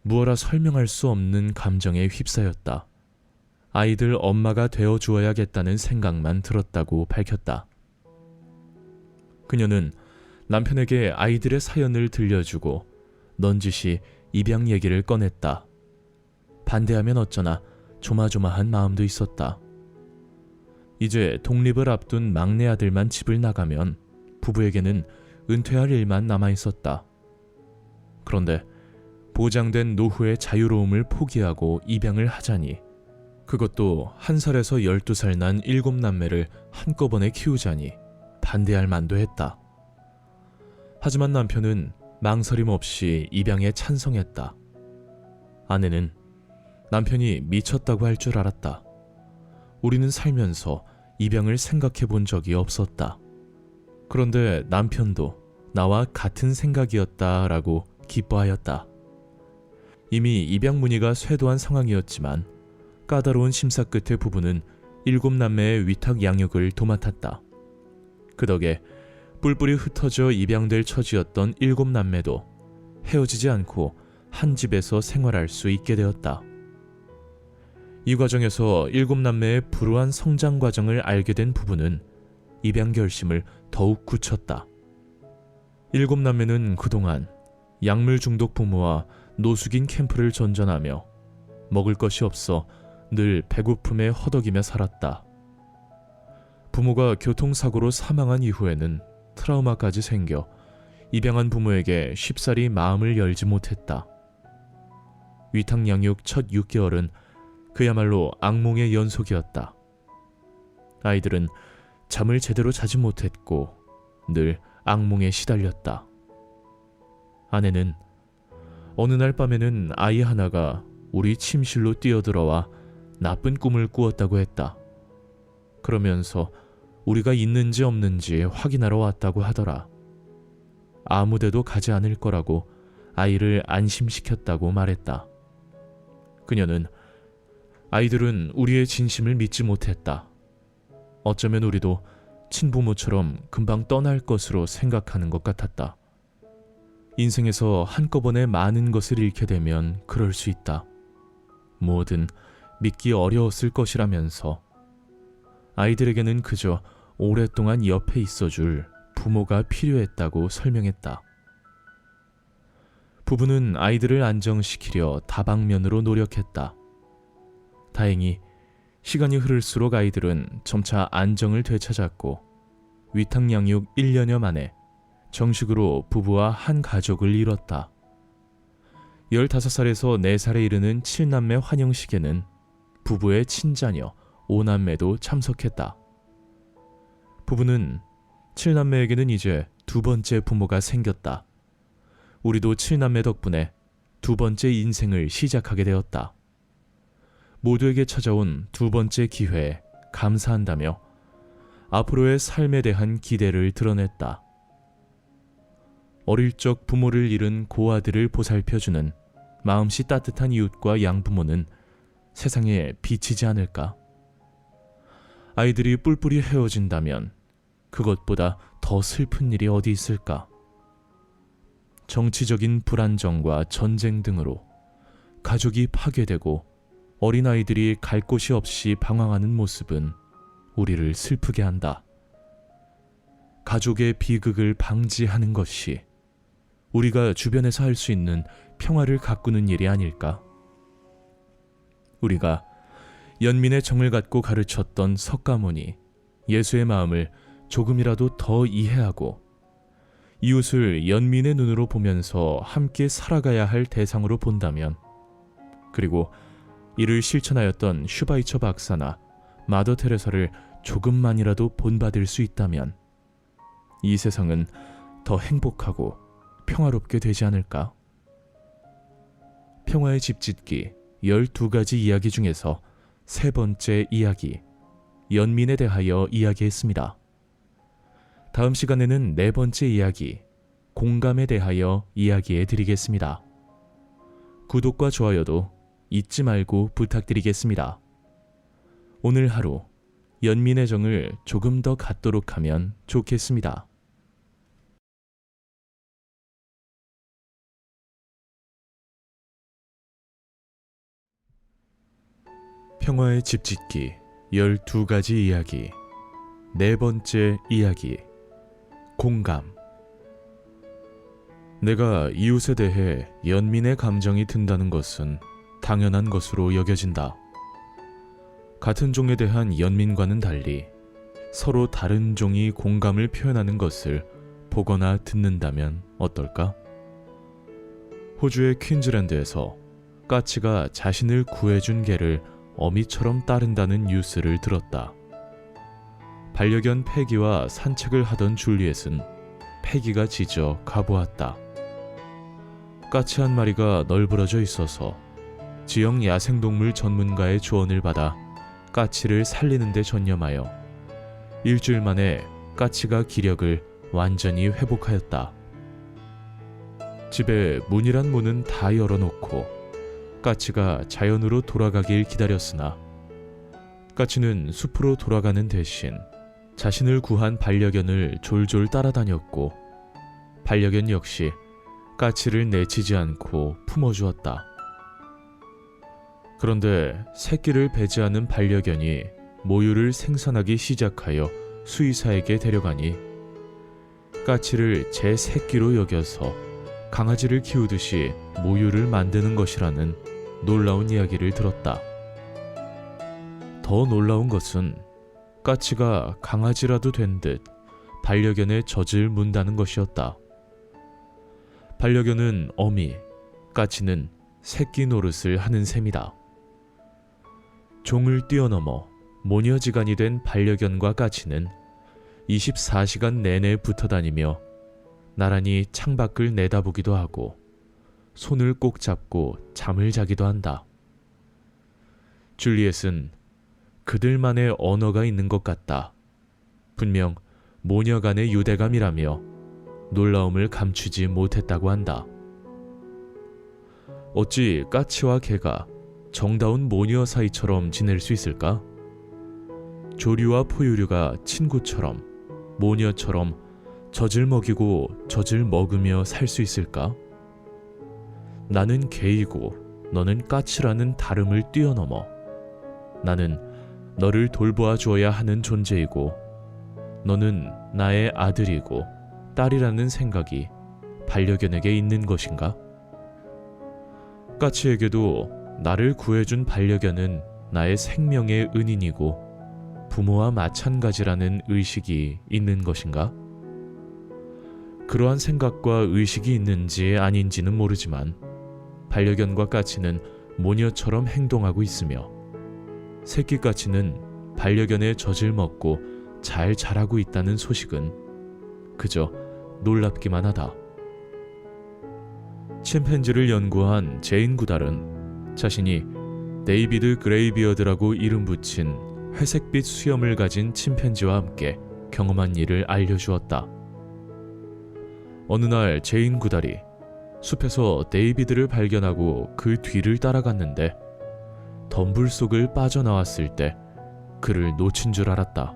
무어라 설명할 수 없는 감정에 휩싸였다. 아이들 엄마가 되어 주어야겠다는 생각만 들었다고 밝혔다. 그녀는 남편에게 아이들의 사연을 들려주고 넌지시 입양 얘기를 꺼냈다. 반대하면 어쩌나 조마조마한 마음도 있었다. 이제 독립을 앞둔 막내 아들만 집을 나가면 부부에게는 은퇴할 일만 남아있었다. 그런데 보장된 노후의 자유로움을 포기하고 입양을 하자니, 그것도 1살에서 12살 난 7남매를 한꺼번에 키우자니 반대할 만도 했다. 하지만 남편은 망설임 없이 입양에 찬성했다. 아내는 남편이 미쳤다고 할 줄 알았다. 우리는 살면서 입양을 생각해 본 적이 없었다. 그런데 남편도 나와 같은 생각이었다라고 기뻐하였다. 이미 입양 문의가 쇄도한 상황이었지만 까다로운 심사 끝에 부부는 7남매의 위탁 양육을 도맡았다. 그 덕에 뿔뿔이 흩어져 입양될 처지였던 7남매도 헤어지지 않고 한 집에서 생활할 수 있게 되었다. 이 과정에서 7남매의 불우한 성장 과정을 알게 된 부부는 입양 결심을 더욱 굳혔다. 7남매는 그동안 약물 중독 부모와 노숙인 캠프를 전전하며 먹을 것이 없어 늘 배고픔에 허덕이며 살았다. 부모가 교통사고로 사망한 이후에는 트라우마까지 생겨 입양한 부모에게 쉽사리 마음을 열지 못했다. 위탁 양육 첫 6개월은 그야말로 악몽의 연속이었다. 아이들은 잠을 제대로 자지 못했고 늘 악몽에 시달렸다. 아내는 어느 날 밤에는 아이 하나가 우리 침실로 뛰어들어와 나쁜 꿈을 꾸었다고 했다. 그러면서 우리가 있는지 없는지 확인하러 왔다고 하더라. 아무데도 가지 않을 거라고 아이를 안심시켰다고 말했다. 그녀는 아이들은 우리의 진심을 믿지 못했다. 어쩌면 우리도 친부모처럼 금방 떠날 것으로 생각하는 것 같았다. 인생에서 한꺼번에 많은 것을 잃게 되면 그럴 수 있다. 뭐든 믿기 어려웠을 것이라면서 아이들에게는 그저 오랫동안 옆에 있어줄 부모가 필요했다고 설명했다. 부부는 아이들을 안정시키려 다방면으로 노력했다. 다행히 시간이 흐를수록 아이들은 점차 안정을 되찾았고 위탁 양육 1년여 만에 정식으로 부부와 한 가족을 이뤘다. 15살에서 4살에 이르는 7남매 환영식에는 부부의 친자녀 5남매도 참석했다. 부부는 7남매에게는 이제 두 번째 부모가 생겼다. 우리도 7남매 덕분에 두 번째 인생을 시작하게 되었다. 모두에게 찾아온 두 번째 기회에 감사한다며 앞으로의 삶에 대한 기대를 드러냈다. 어릴 적 부모를 잃은 고아들을 보살펴주는 마음씨 따뜻한 이웃과 양부모는 세상에 비치지 않을까? 아이들이 뿔뿔이 헤어진다면 그것보다 더 슬픈 일이 어디 있을까? 정치적인 불안정과 전쟁 등으로 가족이 파괴되고 어린아이들이 갈 곳이 없이 방황하는 모습은 우리를 슬프게 한다. 가족의 비극을 방지하는 것이 우리가 주변에서 할 수 있는 평화를 가꾸는 일이 아닐까? 우리가 연민의 정을 갖고 가르쳤던 석가모니, 예수의 마음을 조금이라도 더 이해하고 이웃을 연민의 눈으로 보면서 함께 살아가야 할 대상으로 본다면, 그리고 이를 실천하였던 슈바이처 박사나 마더 테레사를 조금만이라도 본받을 수 있다면 이 세상은 더 행복하고 평화롭게 되지 않을까? 평화의 집짓기 12가지 이야기 중에서 세 번째 이야기, 연민에 대하여 이야기했습니다. 다음 시간에는 네 번째 이야기, 공감에 대하여 이야기해 드리겠습니다. 구독과 좋아요도 잊지 말고 부탁드리겠습니다. 오늘 하루 연민의 정을 조금 더 갖도록 하면 좋겠습니다. 평화의 집짓기 12가지 이야기. 네 번째 이야기. 공감. 내가 이웃에 대해 연민의 감정이 든다는 것은 당연한 것으로 여겨진다. 같은 종에 대한 연민과는 달리 서로 다른 종이 공감을 표현하는 것을 보거나 듣는다면 어떨까? 호주의 퀸즐랜드에서 까치가 자신을 구해준 개를 어미처럼 따른다는 뉴스를 들었다. 반려견 패기와 산책을 하던 줄리엣은 패기가 짖어 가보았다. 까치 한 마리가 널브러져 있어서 지역 야생동물 전문가의 조언을 받아 까치를 살리는 데 전념하여 일주일 만에 까치가 기력을 완전히 회복하였다. 집에 문이란 문은 다 열어놓고 까치가 자연으로 돌아가길 기다렸으나 까치는 숲으로 돌아가는 대신 자신을 구한 반려견을 졸졸 따라다녔고 반려견 역시 까치를 내치지 않고 품어주었다. 그런데 새끼를 배제하는 반려견이 모유를 생산하기 시작하여 수의사에게 데려가니 까치를 제 새끼로 여겨서 강아지를 키우듯이 모유를 만드는 것이라는 놀라운 이야기를 들었다. 더 놀라운 것은 까치가 강아지라도 된 듯 반려견의 젖을 문다는 것이었다. 반려견은 어미, 까치는 새끼 노릇을 하는 셈이다. 종을 뛰어넘어 모녀지간이 된 반려견과 까치는 24시간 내내 붙어다니며 나란히 창밖을 내다보기도 하고 손을 꼭 잡고 잠을 자기도 한다. 줄리엣은 그들만의 언어가 있는 것 같다. 분명 모녀 간의 유대감이라며 놀라움을 감추지 못했다고 한다. 어찌 까치와 개가 정다운 모녀 사이처럼 지낼 수 있을까? 조류와 포유류가 친구처럼 모녀처럼 젖을 먹이고 젖을 먹으며 살 수 있을까? 나는 개이고 너는 까치라는 다름을 뛰어넘어 나는 너를 돌보아 주어야 하는 존재이고 너는 나의 아들이고 딸이라는 생각이 반려견에게 있는 것인가? 까치에게도 나를 구해준 반려견은 나의 생명의 은인이고 부모와 마찬가지라는 의식이 있는 것인가? 그러한 생각과 의식이 있는지 아닌지는 모르지만 반려견과 까치는 모녀처럼 행동하고 있으며 새끼 까치는 반려견의 젖을 먹고 잘 자라고 있다는 소식은 그저 놀랍기만 하다. 침팬지를 연구한 제인 구달은 자신이 데이비드 그레이비어드라고 이름 붙인 회색빛 수염을 가진 침팬지와 함께 경험한 일을 알려주었다. 어느 날 제인 구달이 숲에서 데이비드를 발견하고 그 뒤를 따라갔는데 덤불 속을 빠져나왔을 때 그를 놓친 줄 알았다.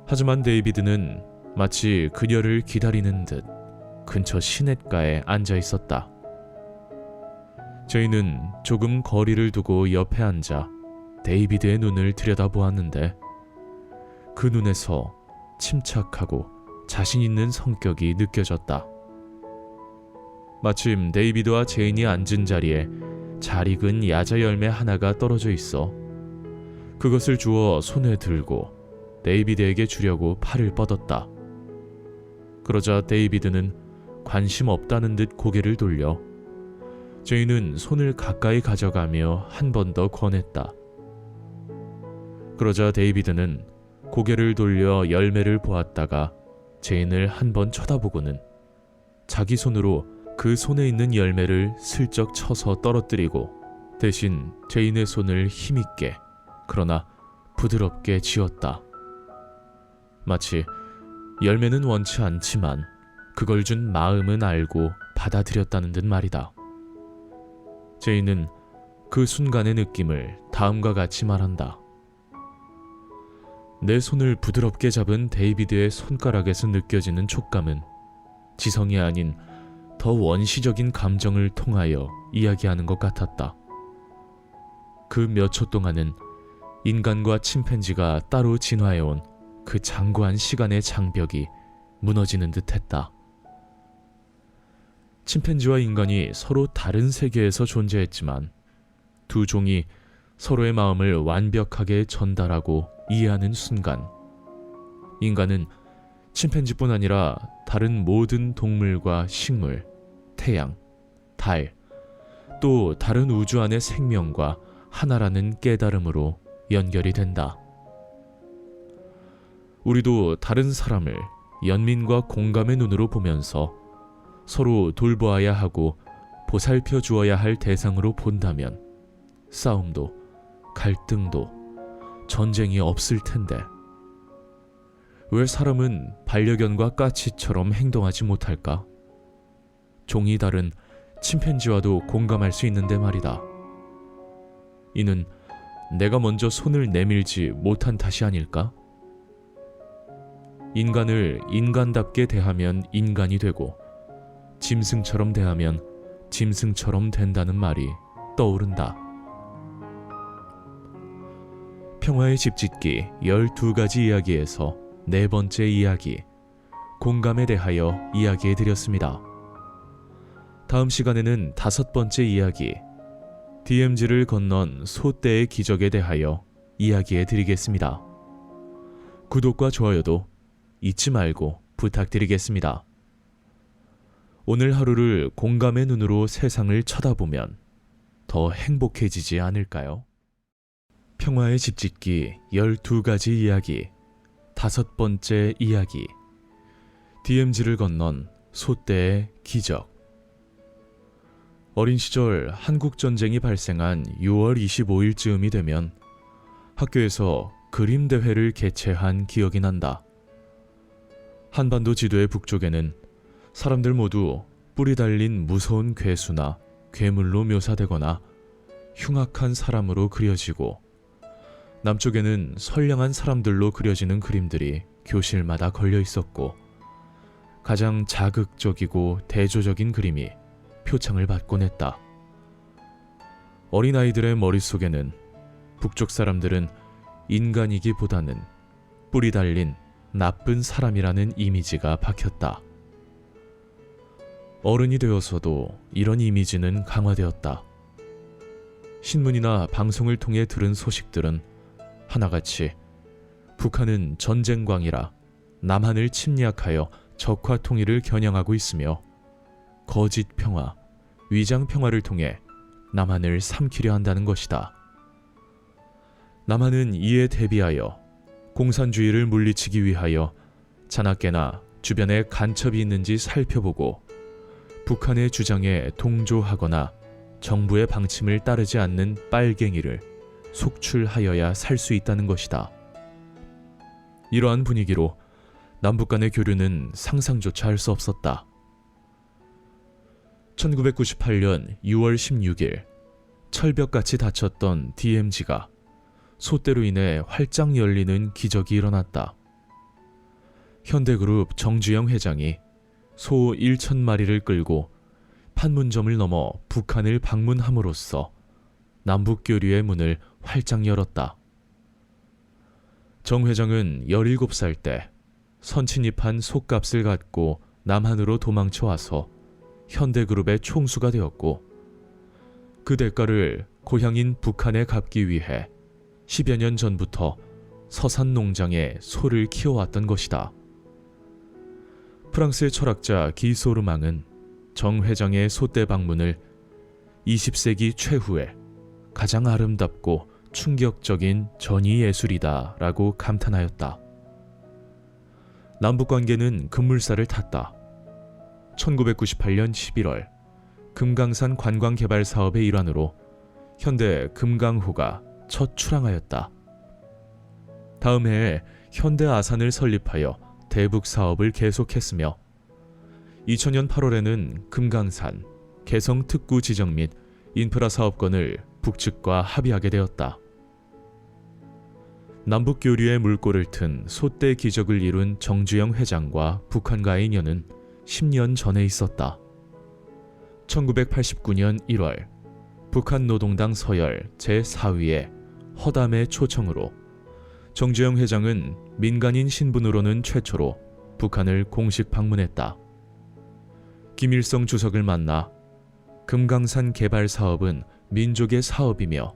하지만 데이비드는 마치 그녀를 기다리는 듯 근처 시냇가에 앉아 있었다. 제인은 조금 거리를 두고 옆에 앉아 데이비드의 눈을 들여다보았는데 그 눈에서 침착하고 자신 있는 성격이 느껴졌다. 마침 데이비드와 제인이 앉은 자리에 잘 익은 야자 열매 하나가 떨어져 있어 그것을 주워 손에 들고 데이비드에게 주려고 팔을 뻗었다. 그러자 데이비드는 관심 없다는 듯 고개를 돌려 제인은 손을 가까이 가져가며 한 번 더 권했다. 그러자 데이비드는 고개를 돌려 열매를 보았다가 제인을 한 번 쳐다보고는 자기 손으로 그 손에 있는 열매를 슬쩍 쳐서 떨어뜨리고 대신 제인의 손을 힘있게 그러나 부드럽게 쥐었다. 마치 열매는 원치 않지만 그걸 준 마음은 알고 받아들였다는 듯 말이다. 제인은 그 순간의 느낌을 다음과 같이 말한다. 내 손을 부드럽게 잡은 데이비드의 손가락에서 느껴지는 촉감은 지성이 아닌 더 원시적인 감정을 통하여 이야기하는 것 같았다. 그 몇 초 동안은 인간과 침팬지가 따로 진화해온 그 장구한 시간의 장벽이 무너지는 듯했다. 침팬지와 인간이 서로 다른 세계에서 존재했지만 두 종이 서로의 마음을 완벽하게 전달하고 이해하는 순간, 인간은 침팬지뿐 아니라 다른 모든 동물과 식물, 태양, 달, 또 다른 우주 안의 생명과 하나라는 깨달음으로 연결이 된다. 우리도 다른 사람을 연민과 공감의 눈으로 보면서 서로 돌보아야 하고 보살펴 주어야 할 대상으로 본다면 싸움도 갈등도 전쟁이 없을 텐데, 왜 사람은 반려견과 까치처럼 행동하지 못할까? 종이 다른 침팬지와도 공감할 수 있는데 말이다. 이는 내가 먼저 손을 내밀지 못한 탓이 아닐까? 인간을 인간답게 대하면 인간이 되고 짐승처럼 대하면 짐승처럼 된다는 말이 떠오른다. 평화의 집짓기 12가지 이야기에서 네 번째 이야기, 공감에 대하여 이야기해드렸습니다. 다음 시간에는 다섯 번째 이야기, DMZ를 건넌 소떼의 기적에 대하여 이야기해드리겠습니다. 구독과 좋아요도 잊지 말고 부탁드리겠습니다. 오늘 하루를 공감의 눈으로 세상을 쳐다보면 더 행복해지지 않을까요? 평화의 집짓기 12가지 이야기, 다섯 번째 이야기, DMZ를 건넌 소떼의 기적. 어린 시절 한국전쟁이 발생한 6월 25일쯤이 되면 학교에서 그림 대회를 개최한 기억이 난다. 한반도 지도의 북쪽에는 사람들 모두 뿔이 달린 무서운 괴수나 괴물로 묘사되거나 흉악한 사람으로 그려지고, 남쪽에는 선량한 사람들로 그려지는 그림들이 교실마다 걸려 있었고, 가장 자극적이고 대조적인 그림이 표창을 받곤 했다. 어린아이들의 머릿속에는 북쪽 사람들은 인간이기보다는 뿔이 달린 나쁜 사람이라는 이미지가 박혔다. 어른이 되어서도 이런 이미지는 강화되었다. 신문이나 방송을 통해 들은 소식들은 하나같이 북한은 전쟁광이라 남한을 침략하여 적화 통일을 겨냥하고 있으며 거짓 평화, 위장 평화를 통해 남한을 삼키려 한다는 것이다. 남한은 이에 대비하여 공산주의를 물리치기 위하여 자나깨나 주변에 간첩이 있는지 살펴보고 북한의 주장에 동조하거나 정부의 방침을 따르지 않는 빨갱이를 속출하여야 살 수 있다는 것이다. 이러한 분위기로 남북 간의 교류는 상상조차 할 수 없었다. 1998년 6월 16일 철벽같이 닫혔던 DMZ가 소떼로 인해 활짝 열리는 기적이 일어났다. 현대그룹 정주영 회장이 소 1,000마리를 끌고 판문점을 넘어 북한을 방문함으로써 남북교류의 문을 활짝 열었다. 정 회장은 17살 때 선친입한 속값을 갖고 남한으로 도망쳐와서 현대그룹의 총수가 되었고, 그 대가를 고향인 북한에 갚기 위해 10여 년 전부터 서산 농장에 소를 키워왔던 것이다. 프랑스의 철학자 기소르망은 정 회장의 소떼 방문을 20세기 최후의 가장 아름답고 충격적인 전위예술이다 라고 감탄하였다. 남북관계는 급물살을 탔다. 1998년 11월 금강산 관광개발 사업의 일환으로 현대 금강호가 첫 출항하였다. 다음 해에 현대 아산을 설립하여 대북 사업을 계속했으며 2000년 8월에는 금강산 개성 특구 지정 및 인프라 사업권을 북측과 합의하게 되었다. 남북 교류의 물꼬를 튼 소떼 기적을 이룬 정주영 회장과 북한과의 인연은 10년 전에 있었다. 1989년 1월 북한 노동당 서열 제4위의 허담의 초청으로 정주영 회장은 민간인 신분으로는 최초로 북한을 공식 방문했다. 김일성 주석을 만나 금강산 개발 사업은 민족의 사업이며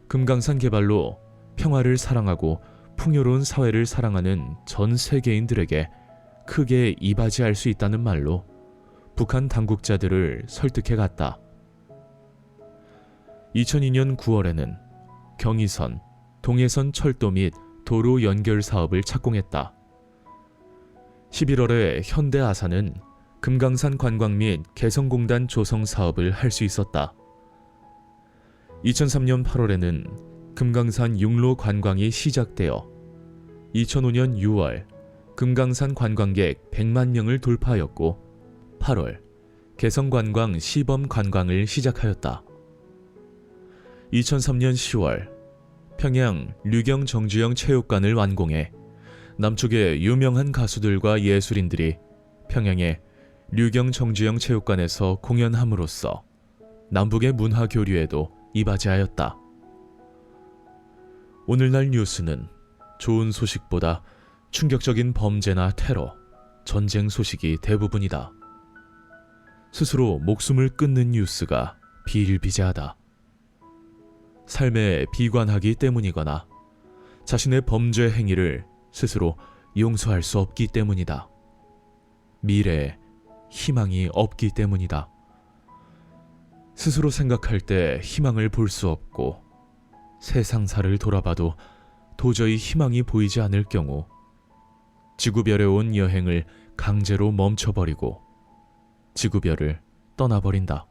금강산 개발로 평화를 사랑하고 풍요로운 사회를 사랑하는 전 세계인들에게 크게 이바지할 수 있다는 말로 북한 당국자들을 설득해 갔다. 2002년 9월에는 경의선, 동해선 철도 및 도로 연결 사업을 착공했다. 11월에 현대아사는 금강산 관광 및 개성공단 조성 사업을 할 수 있었다. 2003년 8월에는 금강산 육로 관광이 시작되어 2005년 6월 금강산 관광객 100만 명을 돌파하였고 8월 개성관광 시범 관광을 시작하였다. 2003년 10월 평양 류경 정주영 체육관을 완공해 남쪽의 유명한 가수들과 예술인들이 평양의 류경 정주영 체육관에서 공연함으로써 남북의 문화 교류에도 이바지하였다. 오늘날 뉴스는 좋은 소식보다 충격적인 범죄나 테러, 전쟁 소식이 대부분이다. 스스로 목숨을 끊는 뉴스가 비일비재하다. 삶에 비관하기 때문이거나 자신의 범죄 행위를 스스로 용서할 수 없기 때문이다. 미래에 희망이 없기 때문이다. 스스로 생각할 때 희망을 볼 수 없고 세상사를 돌아봐도 도저히 희망이 보이지 않을 경우 지구별에 온 여행을 강제로 멈춰버리고 지구별을 떠나버린다.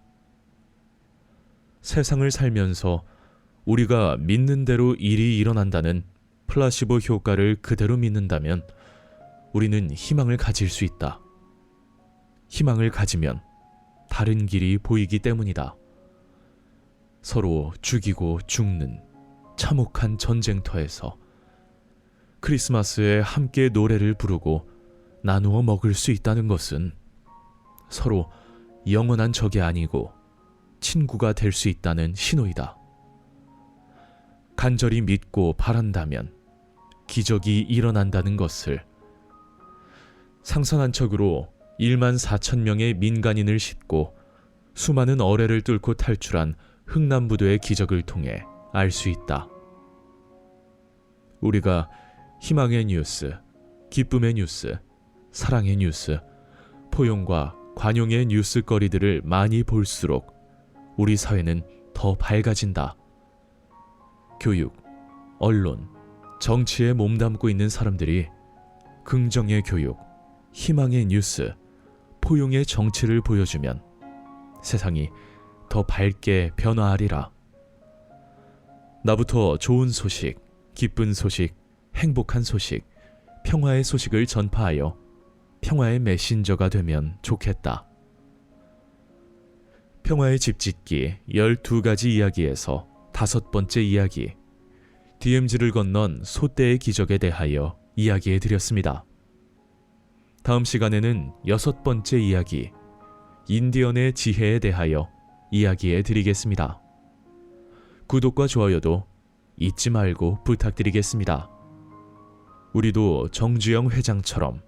세상을 살면서 우리가 믿는 대로 일이 일어난다는 플라시보 효과를 그대로 믿는다면 우리는 희망을 가질 수 있다. 희망을 가지면 다른 길이 보이기 때문이다. 서로 죽이고 죽는 참혹한 전쟁터에서 크리스마스에 함께 노래를 부르고 나누어 먹을 수 있다는 것은 서로 영원한 적이 아니고 친구가 될 수 있다는 신호이다. 간절히 믿고 바란다면 기적이 일어난다는 것을 상상한 척으로 1만 4천 명의 민간인을 싣고 수많은 어뢰를 뚫고 탈출한 흥남부도의 기적을 통해 알 수 있다. 우리가 희망의 뉴스, 기쁨의 뉴스, 사랑의 뉴스, 포용과 관용의 뉴스거리들을 많이 볼수록 우리 사회는 더 밝아진다. 교육, 언론, 정치에 몸담고 있는 사람들이 긍정의 교육, 희망의 뉴스, 포용의 정치를 보여주면 세상이 더 밝게 변화하리라. 나부터 좋은 소식, 기쁜 소식, 행복한 소식, 평화의 소식을 전파하여 평화의 메신저가 되면 좋겠다. 평화의 집짓기 12가지 이야기에서 5번째 이야기, DMZ를 건넌 소떼의 기적에 대하여 이야기해 드렸습니다. 다음 시간에는 6번째 이야기, 인디언의 지혜에 대하여 이야기해 드리겠습니다. 구독과 좋아요도 잊지 말고 부탁드리겠습니다. 우리도 정주영 회장처럼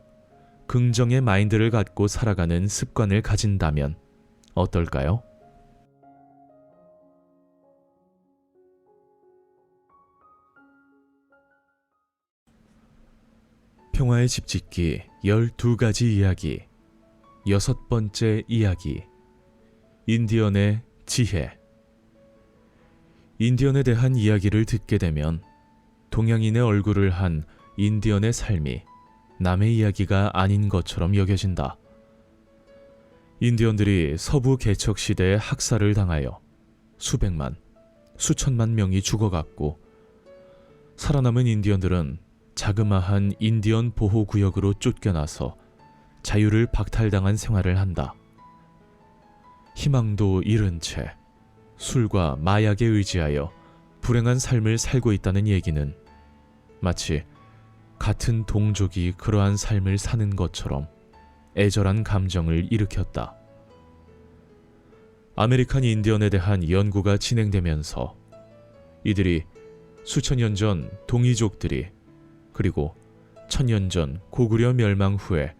긍정의 마인드를 갖고 살아가는 습관을 가진다면 어떨까요? 평화의 집짓기 12가지 이야기 6번째 이야기, 인디언의 지혜. 인디언에 대한 이야기를 듣게 되면 동양인의 얼굴을 한 인디언의 삶이 남의 이야기가 아닌 것처럼 여겨진다. 인디언들이 서부 개척 시대에 학살을 당하여 수백만, 수천만 명이 죽어갔고 살아남은 인디언들은 자그마한 인디언 보호구역으로 쫓겨나서 자유를 박탈당한 생활을 한다. 희망도 잃은 채 술과 마약에 의지하여 불행한 삶을 살고 있다는 얘기는 마치 같은 동족이 그러한 삶을 사는 것처럼 애절한 감정을 일으켰다. 아메리칸 인디언에 대한 연구가 진행되면서 이들이 수천 년 전 동이족들이 그리고 천년 전 고구려 멸망 후에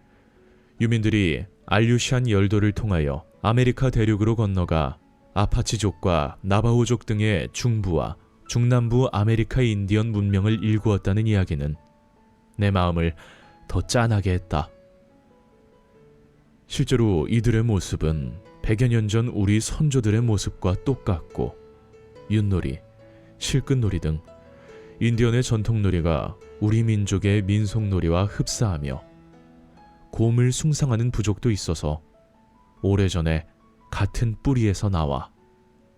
유민들이 알류시안 열도를 통하여 아메리카 대륙으로 건너가 아파치족과 나바호족 등의 중부와 중남부 아메리카 인디언 문명을 일구었다는 이야기는 내 마음을 더 짠하게 했다. 실제로 이들의 모습은 100여 년 전 우리 선조들의 모습과 똑같고 윷놀이, 실끝놀이 등 인디언의 전통놀이가 우리 민족의 민속놀이와 흡사하며 곰을 숭상하는 부족도 있어서 오래전에 같은 뿌리에서 나와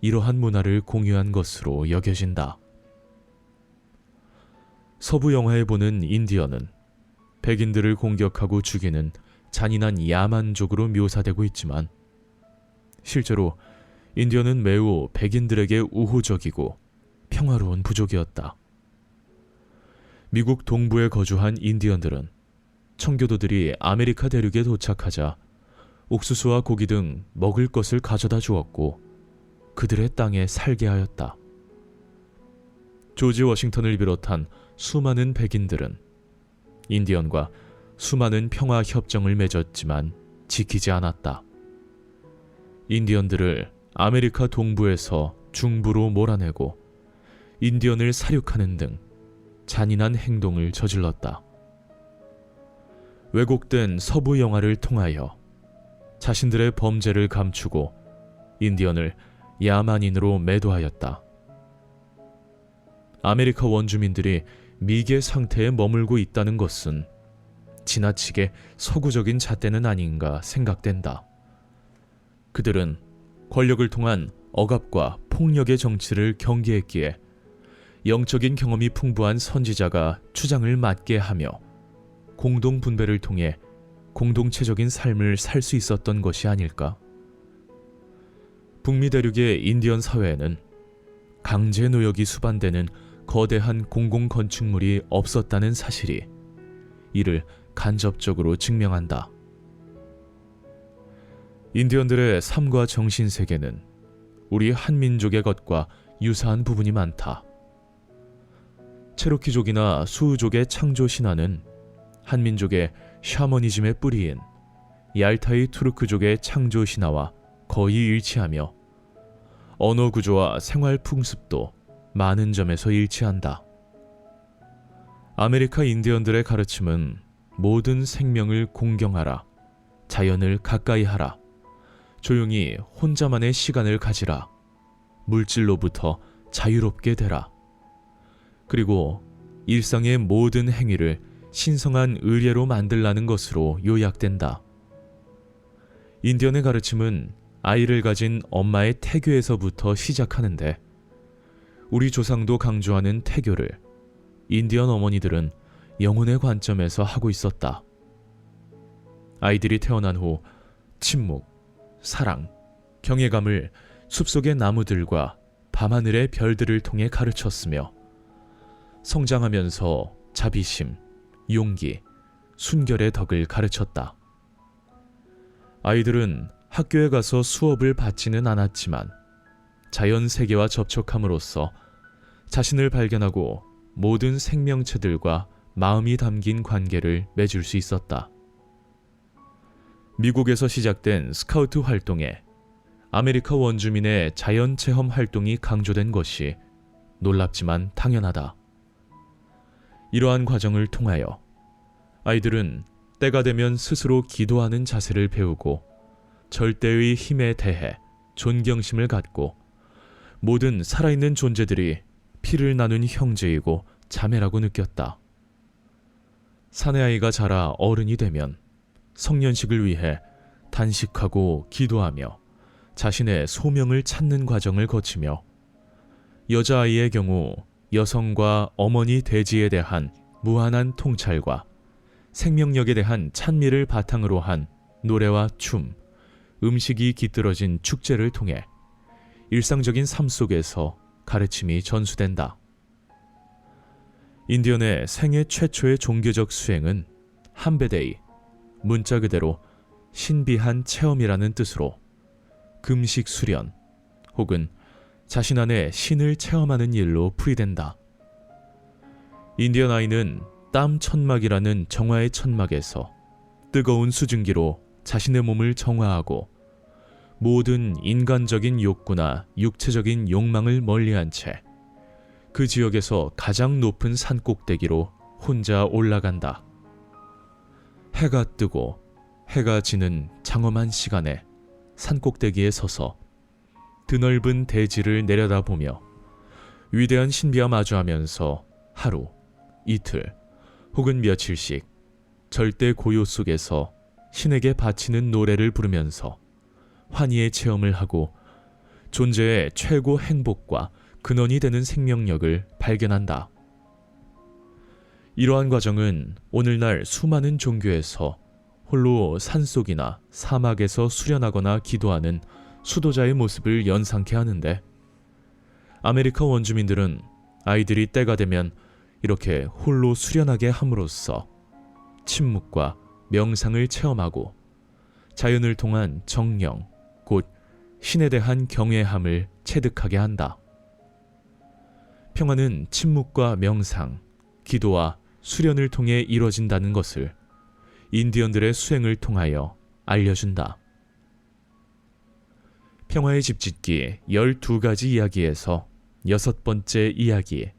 이러한 문화를 공유한 것으로 여겨진다. 서부 영화에 보는 인디언은 백인들을 공격하고 죽이는 잔인한 야만족으로 묘사되고 있지만 실제로 인디언은 매우 백인들에게 우호적이고 평화로운 부족이었다. 미국 동부에 거주한 인디언들은 청교도들이 아메리카 대륙에 도착하자 옥수수와 고기 등 먹을 것을 가져다 주었고 그들의 땅에 살게 하였다. 조지 워싱턴을 비롯한 수많은 백인들은 인디언과 수많은 평화 협정을 맺었지만 지키지 않았다. 인디언들을 아메리카 동부에서 중부로 몰아내고 인디언을 사륙하는 등 잔인한 행동을 저질렀다. 왜곡된 서부 영화를 통하여 자신들의 범죄를 감추고 인디언을 야만인으로 매도하였다. 아메리카 원주민들이 미개 상태에 머물고 있다는 것은 지나치게 서구적인 잣대는 아닌가 생각된다. 그들은 권력을 통한 억압과 폭력의 정치를 경계했기에 영적인 경험이 풍부한 선지자가 주장을 맞게 하며 공동 분배를 통해 공동체적인 삶을 살 수 있었던 것이 아닐까? 북미 대륙의 인디언 사회에는 강제 노역이 수반되는 거대한 공공 건축물이 없었다는 사실이 이를 간접적으로 증명한다. 인디언들의 삶과 정신 세계는 우리 한민족의 것과 유사한 부분이 많다. 체로키족이나 수우족의 창조 신화는 한민족의 샤머니즘의 뿌리인 얄타이 투르크족의 창조 신화와 거의 일치하며 언어 구조와 생활 풍습도 많은 점에서 일치한다. 아메리카 인디언들의 가르침은 모든 생명을 공경하라, 자연을 가까이 하라, 조용히 혼자만의 시간을 가지라, 물질로부터 자유롭게 되라, 그리고 일상의 모든 행위를 신성한 의례로 만들라는 것으로 요약된다. 인디언의 가르침은 아이를 가진 엄마의 태교에서부터 시작하는데 우리 조상도 강조하는 태교를 인디언 어머니들은 영혼의 관점에서 하고 있었다. 아이들이 태어난 후 침묵, 사랑, 경외감을 숲속의 나무들과 밤하늘의 별들을 통해 가르쳤으며 성장하면서 자비심, 용기, 순결의 덕을 가르쳤다. 아이들은 학교에 가서 수업을 받지는 않았지만 자연 세계와 접촉함으로써 자신을 발견하고 모든 생명체들과 마음이 담긴 관계를 맺을 수 있었다. 미국에서 시작된 스카우트 활동에 아메리카 원주민의 자연 체험 활동이 강조된 것이 놀랍지만 당연하다. 이러한 과정을 통하여 아이들은 때가 되면 스스로 기도하는 자세를 배우고 절대의 힘에 대해 존경심을 갖고 모든 살아있는 존재들이 피를 나눈 형제이고 자매라고 느꼈다. 사내아이가 자라 어른이 되면 성년식을 위해 단식하고 기도하며 자신의 소명을 찾는 과정을 거치며 여자아이의 경우 여성과 어머니 대지에 대한 무한한 통찰과 생명력에 대한 찬미를 바탕으로 한 노래와 춤, 음식이 깃들어진 축제를 통해 일상적인 삶 속에서 가르침이 전수된다. 인디언의 생애 최초의 종교적 수행은 한베데이, 문자 그대로 신비한 체험이라는 뜻으로 금식 수련 혹은 자신 안에 신을 체험하는 일로 풀이된다. 인디언 아이는 땀 천막이라는 정화의 천막에서 뜨거운 수증기로 자신의 몸을 정화하고 모든 인간적인 욕구나 육체적인 욕망을 멀리한 채 그 지역에서 가장 높은 산 꼭대기로 혼자 올라간다. 해가 뜨고 해가 지는 장엄한 시간에 산 꼭대기에 서서 드넓은 대지를 내려다보며 위대한 신비와 마주하면서 하루, 이틀 혹은 며칠씩 절대 고요 속에서 신에게 바치는 노래를 부르면서 환희의 체험을 하고 존재의 최고 행복과 근원이 되는 생명력을 발견한다. 이러한 과정은 오늘날 수많은 종교에서 홀로 산속이나 사막에서 수련하거나 기도하는 수도자의 모습을 연상케 하는데, 아메리카 원주민들은 아이들이 때가 되면 이렇게 홀로 수련하게 함으로써 침묵과 명상을 체험하고 자연을 통한 정령, 곧 신에 대한 경외함을 체득하게 한다. 평화는 침묵과 명상, 기도와 수련을 통해 이뤄진다는 것을 인디언들의 수행을 통하여 알려준다. 평화의 집짓기 12가지 이야기에서 6번째 이야기,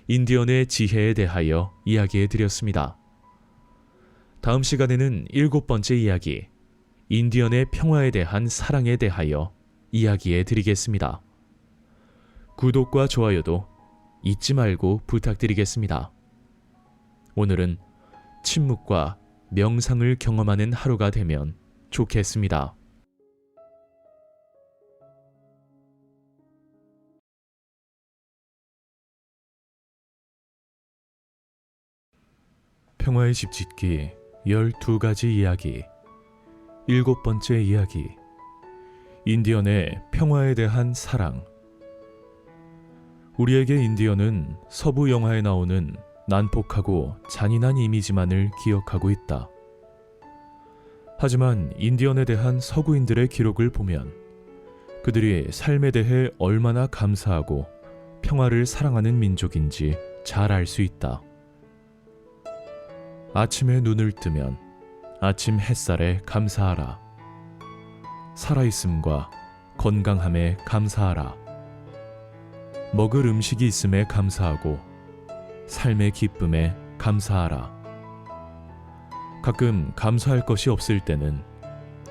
인디언의 지혜에 대하여 이야기해 드렸습니다. 다음 시간에는 7번째 이야기, 인디언의 평화에 대한 사랑에 대하여 이야기해 드리겠습니다. 구독과 좋아요도 잊지 말고 부탁드리겠습니다. 오늘은 침묵과 명상을 경험하는 하루가 되면 좋겠습니다. 평화의 집짓기 12가지 이야기 7번째 이야기, 인디언의 평화에 대한 사랑. 우리에게 인디언은 서부 영화에 나오는 난폭하고 잔인한 이미지만을 기억하고 있다. 하지만 인디언에 대한 서구인들의 기록을 보면 그들이 삶에 대해 얼마나 감사하고 평화를 사랑하는 민족인지 잘 알 수 있다. 아침에 눈을 뜨면 아침 햇살에 감사하라. 살아있음과 건강함에 감사하라. 먹을 음식이 있음에 감사하고 삶의 기쁨에 감사하라. 가끔 감사할 것이 없을 때는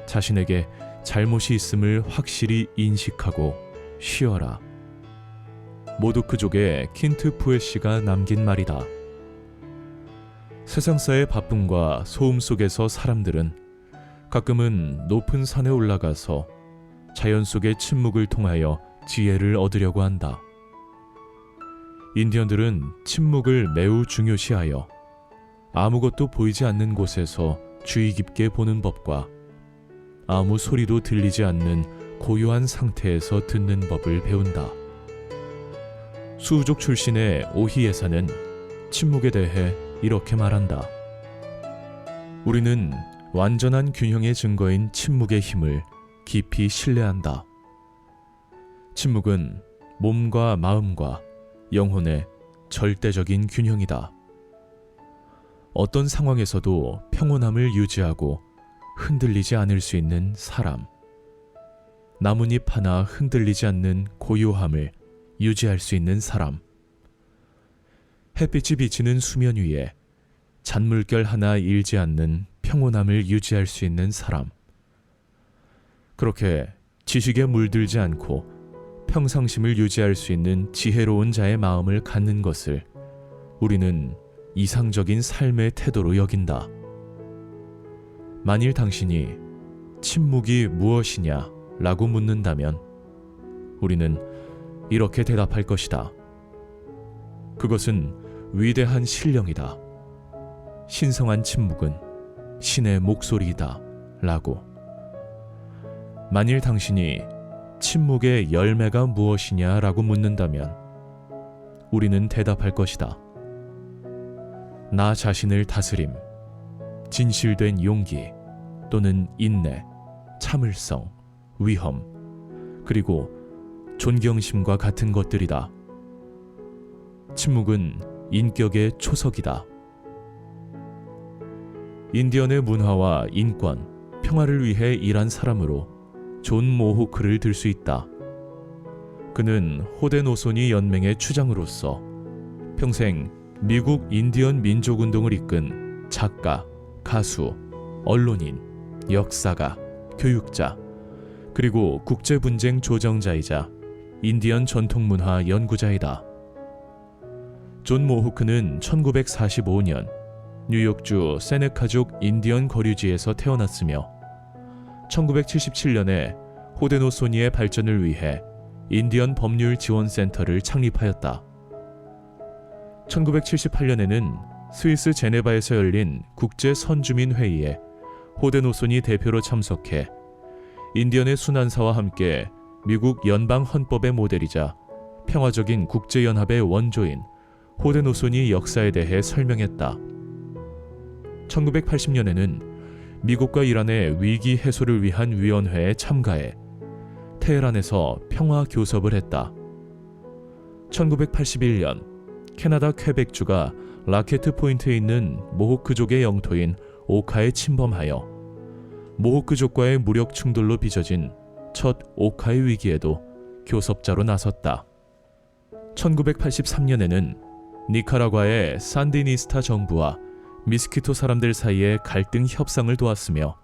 자신에게 잘못이 있음을 확실히 인식하고 쉬어라. 모두크족의 킨트 푸에시가 남긴 말이다. 세상사의 바쁨과 소음 속에서 사람들은 가끔은 높은 산에 올라가서 자연 속의 침묵을 통하여 지혜를 얻으려고 한다. 인디언들은 침묵을 매우 중요시하여 아무것도 보이지 않는 곳에서 주의 깊게 보는 법과 아무 소리도 들리지 않는 고요한 상태에서 듣는 법을 배운다. 수우족 출신의 오히예사는 침묵에 대해 이렇게 말한다. 우리는 완전한 균형의 증거인 침묵의 힘을 깊이 신뢰한다. 침묵은 몸과 마음과 영혼의 절대적인 균형이다. 어떤 상황에서도 평온함을 유지하고 흔들리지 않을 수 있는 사람. 나뭇잎 하나 흔들리지 않는 고요함을 유지할 수 있는 사람. 햇빛이 비치는 수면 위에 잔물결 하나 일지 않는 평온함을 유지할 수 있는 사람. 그렇게 지식에 물들지 않고 평상심을 유지할 수 있는 지혜로운 자의 마음을 갖는 것을 우리는 이상적인 삶의 태도로 여긴다. 만일 당신이 침묵이 무엇이냐 라고 묻는다면 우리는 이렇게 대답할 것이다. 그것은 위대한 신령이다. 신성한 침묵은 신의 목소리이다 라고. 만일 당신이 침묵의 열매가 무엇이냐 라고 묻는다면 우리는 대답할 것이다. 나 자신을 다스림, 진실된 용기 또는 인내, 참을성, 위험, 그리고 존경심과 같은 것들이다. 침묵은 인격의 초석이다. 인디언의 문화와 인권, 평화를 위해 일한 사람으로 존 모호크를 들 수 있다. 그는 호데노소니 연맹의 추장으로서 평생 미국 인디언 민족운동을 이끈 작가, 가수, 언론인, 역사가, 교육자, 그리고 국제분쟁 조정자이자 인디언 전통문화 연구자이다. 존 모호크는 1945년 뉴욕주 세네카족 인디언 거류지에서 태어났으며 1977년에 호데노소니의 발전을 위해 인디언 법률 지원센터를 창립하였다. 1978년에는 스위스 제네바에서 열린 국제 선주민 회의에 호데노소니 대표로 참석해 인디언의 순환사와 함께 미국 연방 헌법의 모델이자 평화적인 국제연합의 원조인 호데노소니 역사에 대해 설명했다. 1980년에는 미국과 이란의 위기 해소를 위한 위원회에 참가해 테헤란에서 평화 교섭을 했다. 1981년 캐나다 퀘벡주가 라케트 포인트에 있는 모호크족의 영토인 오카에 침범하여 모호크족과의 무력 충돌로 빚어진 첫 오카의 위기에도 교섭자로 나섰다. 1983년에는 니카라과의 산디니스타 정부와 미스키토 사람들 사이의 갈등 협상을 도왔으며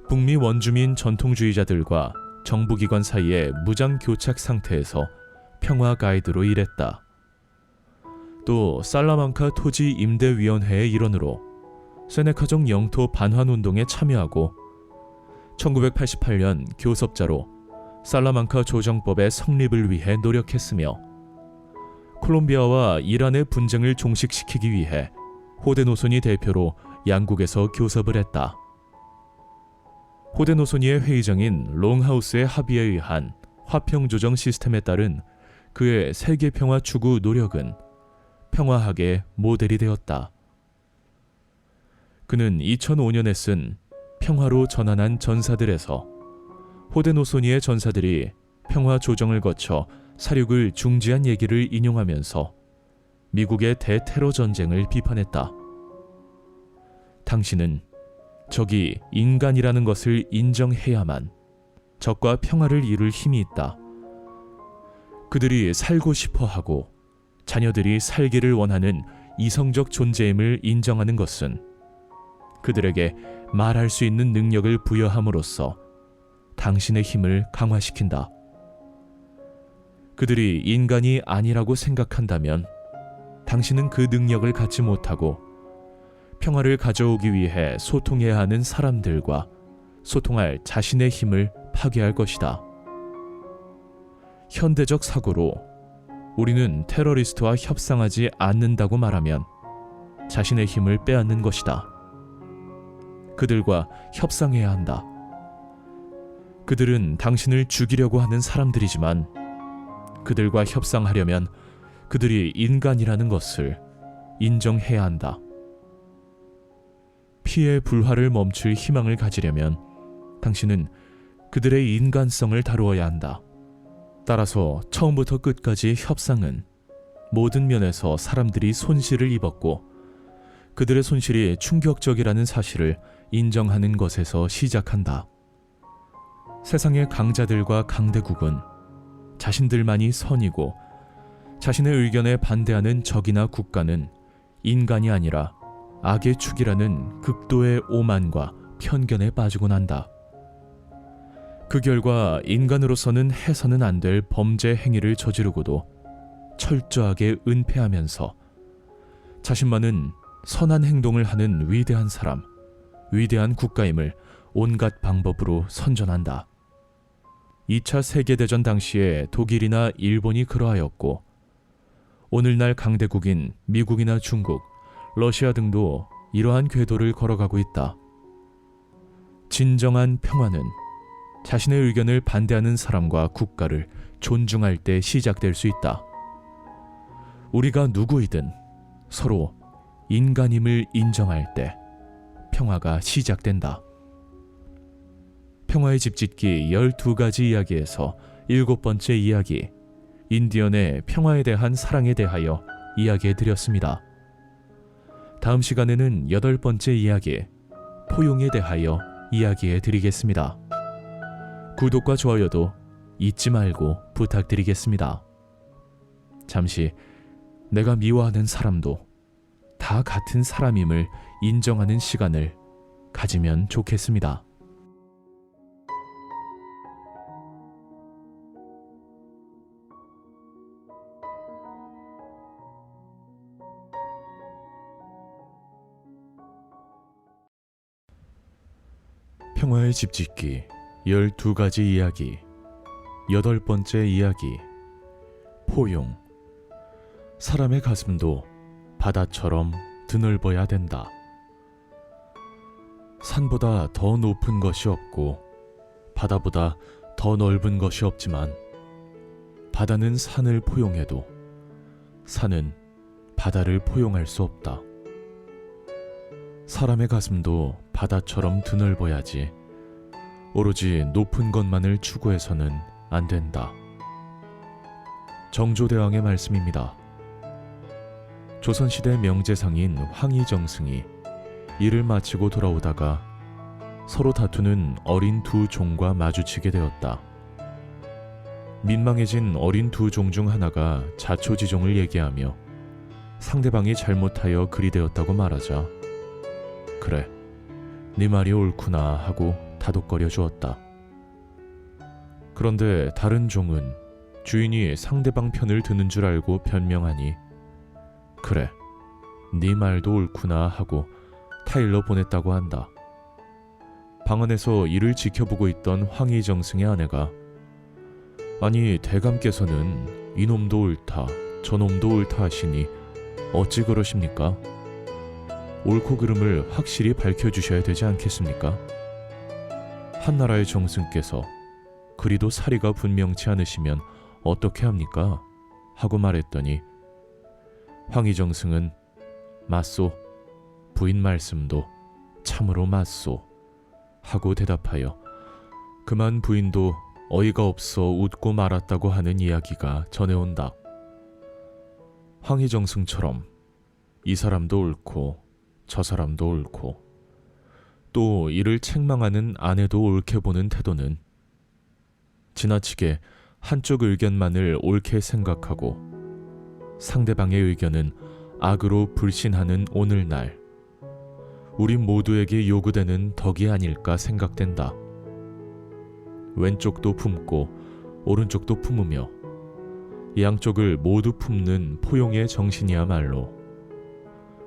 북미 원주민 전통주의자들과 정부기관 사이의 무장 교착 상태에서 평화 가이드로 일했다. 또 살라만카 토지 임대위원회의 일원으로 세네카족 영토 반환 운동에 참여하고 1988년 교섭자로 살라만카 조정법의 성립을 위해 노력했으며 콜롬비아와 이란의 분쟁을 종식시키기 위해 호데노소니 대표로 양국에서 교섭을 했다. 호데노소니의 회의장인 롱하우스의 합의에 의한 화평조정 시스템에 따른 그의 세계평화 추구 노력은 평화학의 모델이 되었다. 그는 2005년에 쓴 평화로 전환한 전사들에서 호데노소니의 전사들이 평화 조정을 거쳐 사륙을 중지한 얘기를 인용하면서 미국의 대테러 전쟁을 비판했다. 당신은 적이 인간이라는 것을 인정해야만 적과 평화를 이룰 힘이 있다. 그들이 살고 싶어 하고 자녀들이 살기를 원하는 이성적 존재임을 인정하는 것은 그들에게 말할 수 있는 능력을 부여함으로써 당신의 힘을 강화시킨다. 그들이 인간이 아니라고 생각한다면 당신은 그 능력을 갖지 못하고 평화를 가져오기 위해 소통해야 하는 사람들과 소통할 자신의 힘을 파괴할 것이다. 현대적 사고로 우리는 테러리스트와 협상하지 않는다고 말하면 자신의 힘을 빼앗는 것이다. 그들과 협상해야 한다. 그들은 당신을 죽이려고 하는 사람들이지만 그들과 협상하려면 그들이 인간이라는 것을 인정해야 한다. 피해 불화를 멈출 희망을 가지려면 당신은 그들의 인간성을 다루어야 한다. 따라서 처음부터 끝까지 협상은 모든 면에서 사람들이 손실을 입었고 그들의 손실이 충격적이라는 사실을 인정하는 것에서 시작한다. 세상의 강자들과 강대국은 자신들만이 선이고 자신의 의견에 반대하는 적이나 국가는 인간이 아니라 악의 축이라는 극도의 오만과 편견에 빠지곤 한다. 그 결과 인간으로서는 해서는 안 될 범죄 행위를 저지르고도 철저하게 은폐하면서 자신만은 선한 행동을 하는 위대한 사람, 위대한 국가임을 온갖 방법으로 선전한다. 2차 세계대전 당시에 독일이나 일본이 그러하였고 오늘날 강대국인 미국이나 중국, 러시아 등도 이러한 궤도를 걸어가고 있다. 진정한 평화는 자신의 의견을 반대하는 사람과 국가를 존중할 때 시작될 수 있다. 우리가 누구이든 서로 인간임을 인정할 때 평화가 시작된다. 평화의 집 짓기 12가지 이야기에서 7번째 이야기, 인디언의 평화에 대한 사랑에 대하여 이야기해 드렸습니다. 다음 시간에는 8번째 이야기, 포용에 대하여 이야기해 드리겠습니다. 구독과 좋아요도 잊지 말고 부탁드리겠습니다. 잠시 내가 미워하는 사람도 다 같은 사람임을 인정하는 시간을 가지면 좋겠습니다. 평화의 집 짓기 12가지 이야기 8번째 이야기, 포용. 사람의 가슴도 바다처럼 드넓어야 된다. 산보다 더 높은 것이 없고 바다보다 더 넓은 것이 없지만 바다는 산을 포용해도 산은 바다를 포용할 수 없다. 사람의 가슴도 바다처럼 드넓어야지 오로지 높은 것만을 추구해서는 안 된다. 정조대왕의 말씀입니다. 조선시대 명재상인 황희정승이 일을 마치고 돌아오다가 서로 다투는 어린 두 종과 마주치게 되었다. 민망해진 어린 두 종 중 하나가 자초지종을 얘기하며 상대방이 잘못하여 그리 되었다고 말하자 그래, 네 말이 옳구나 하고 다독거려 주었다. 그런데 다른 종은 주인이 상대방 편을 드는 줄 알고 변명하니 그래, 네 말도 옳구나 하고 타일러 보냈다고 한다. 방 안에서 이를 지켜보고 있던 황희정승의 아내가 아니 대감께서는 이놈도 옳다 저놈도 옳다 하시니 어찌 그러십니까? 옳고 그름을 확실히 밝혀주셔야 되지 않겠습니까? 한나라의 정승께서 그리도 사리가 분명치 않으시면 어떻게 합니까? 하고 말했더니 황희정승은 맞소, 부인 말씀도 참으로 맞소 하고 대답하여 그만 부인도 어이가 없어 웃고 말았다고 하는 이야기가 전해온다. 황희정승처럼 이 사람도 옳고 저 사람도 옳고 또 이를 책망하는 아내도 옳게 보는 태도는 지나치게 한쪽 의견만을 옳게 생각하고 상대방의 의견은 악으로 불신하는 오늘날 우리 모두에게 요구되는 덕이 아닐까 생각된다. 왼쪽도 품고 오른쪽도 품으며 양쪽을 모두 품는 포용의 정신이야말로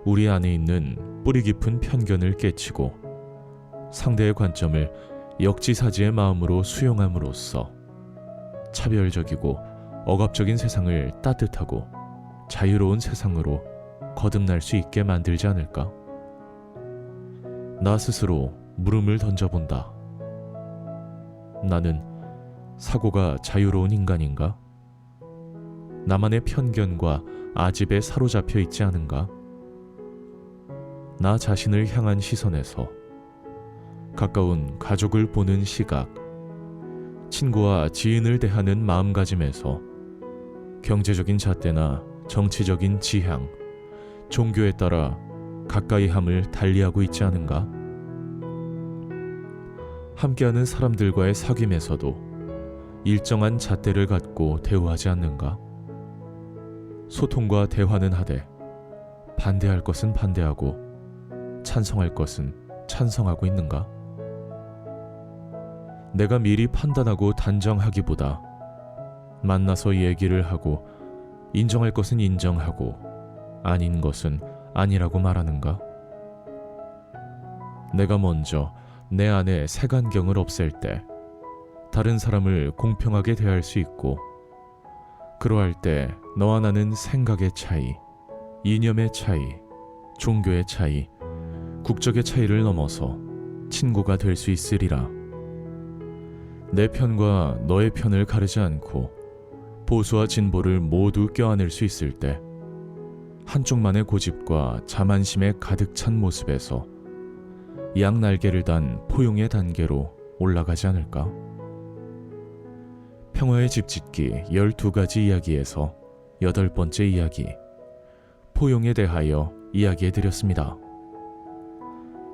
우리 안에 있는 뿌리 깊은 편견을 깨치고 상대의 관점을 역지사지의 마음으로 수용함으로써 차별적이고 억압적인 세상을 따뜻하고 자유로운 세상으로 거듭날 수 있게 만들지 않을까? 나 스스로 물음을 던져본다. 나는 사고가 자유로운 인간인가? 나만의 편견과 아집에 사로잡혀 있지 않은가? 나 자신을 향한 시선에서 가까운 가족을 보는 시각, 친구와 지인을 대하는 마음가짐에서 경제적인 잣대나 정치적인 지향, 종교에 따라 가까이함을 달리하고 있지 않은가? 함께하는 사람들과의 사귐에서도 일정한 잣대를 갖고 대우하지 않는가? 소통과 대화는 하되 반대할 것은 반대하고 찬성할 것은 찬성하고 있는가? 내가 미리 판단하고 단정하기보다 만나서 얘기를 하고 인정할 것은 인정하고 아닌 것은 아니라고 말하는가? 내가 먼저 내 안에 색안경을 없앨 때 다른 사람을 공평하게 대할 수 있고 그러할 때 너와 나는 생각의 차이, 이념의 차이, 종교의 차이, 국적의 차이를 넘어서 친구가 될 수 있으리라. 내 편과 너의 편을 가르지 않고 보수와 진보를 모두 껴안을 수 있을 때 한쪽만의 고집과 자만심에 가득 찬 모습에서 양날개를 단 포용의 단계로 올라가지 않을까? 평화의 집 짓기 12가지 이야기에서 8번째 이야기, 포용에 대하여 이야기해 드렸습니다.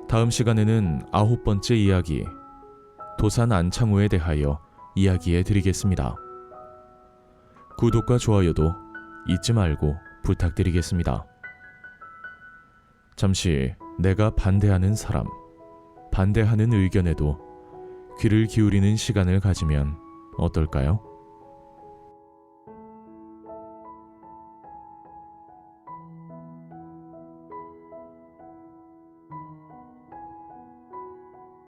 다음 시간에는 9번째 이야기, 도산 안창호에 대하여 이야기해 드리겠습니다. 구독과 좋아요도 잊지 말고 부탁드리겠습니다. 잠시 내가 반대하는 사람, 반대하는 의견에도 귀를 기울이는 시간을 가지면 어떨까요?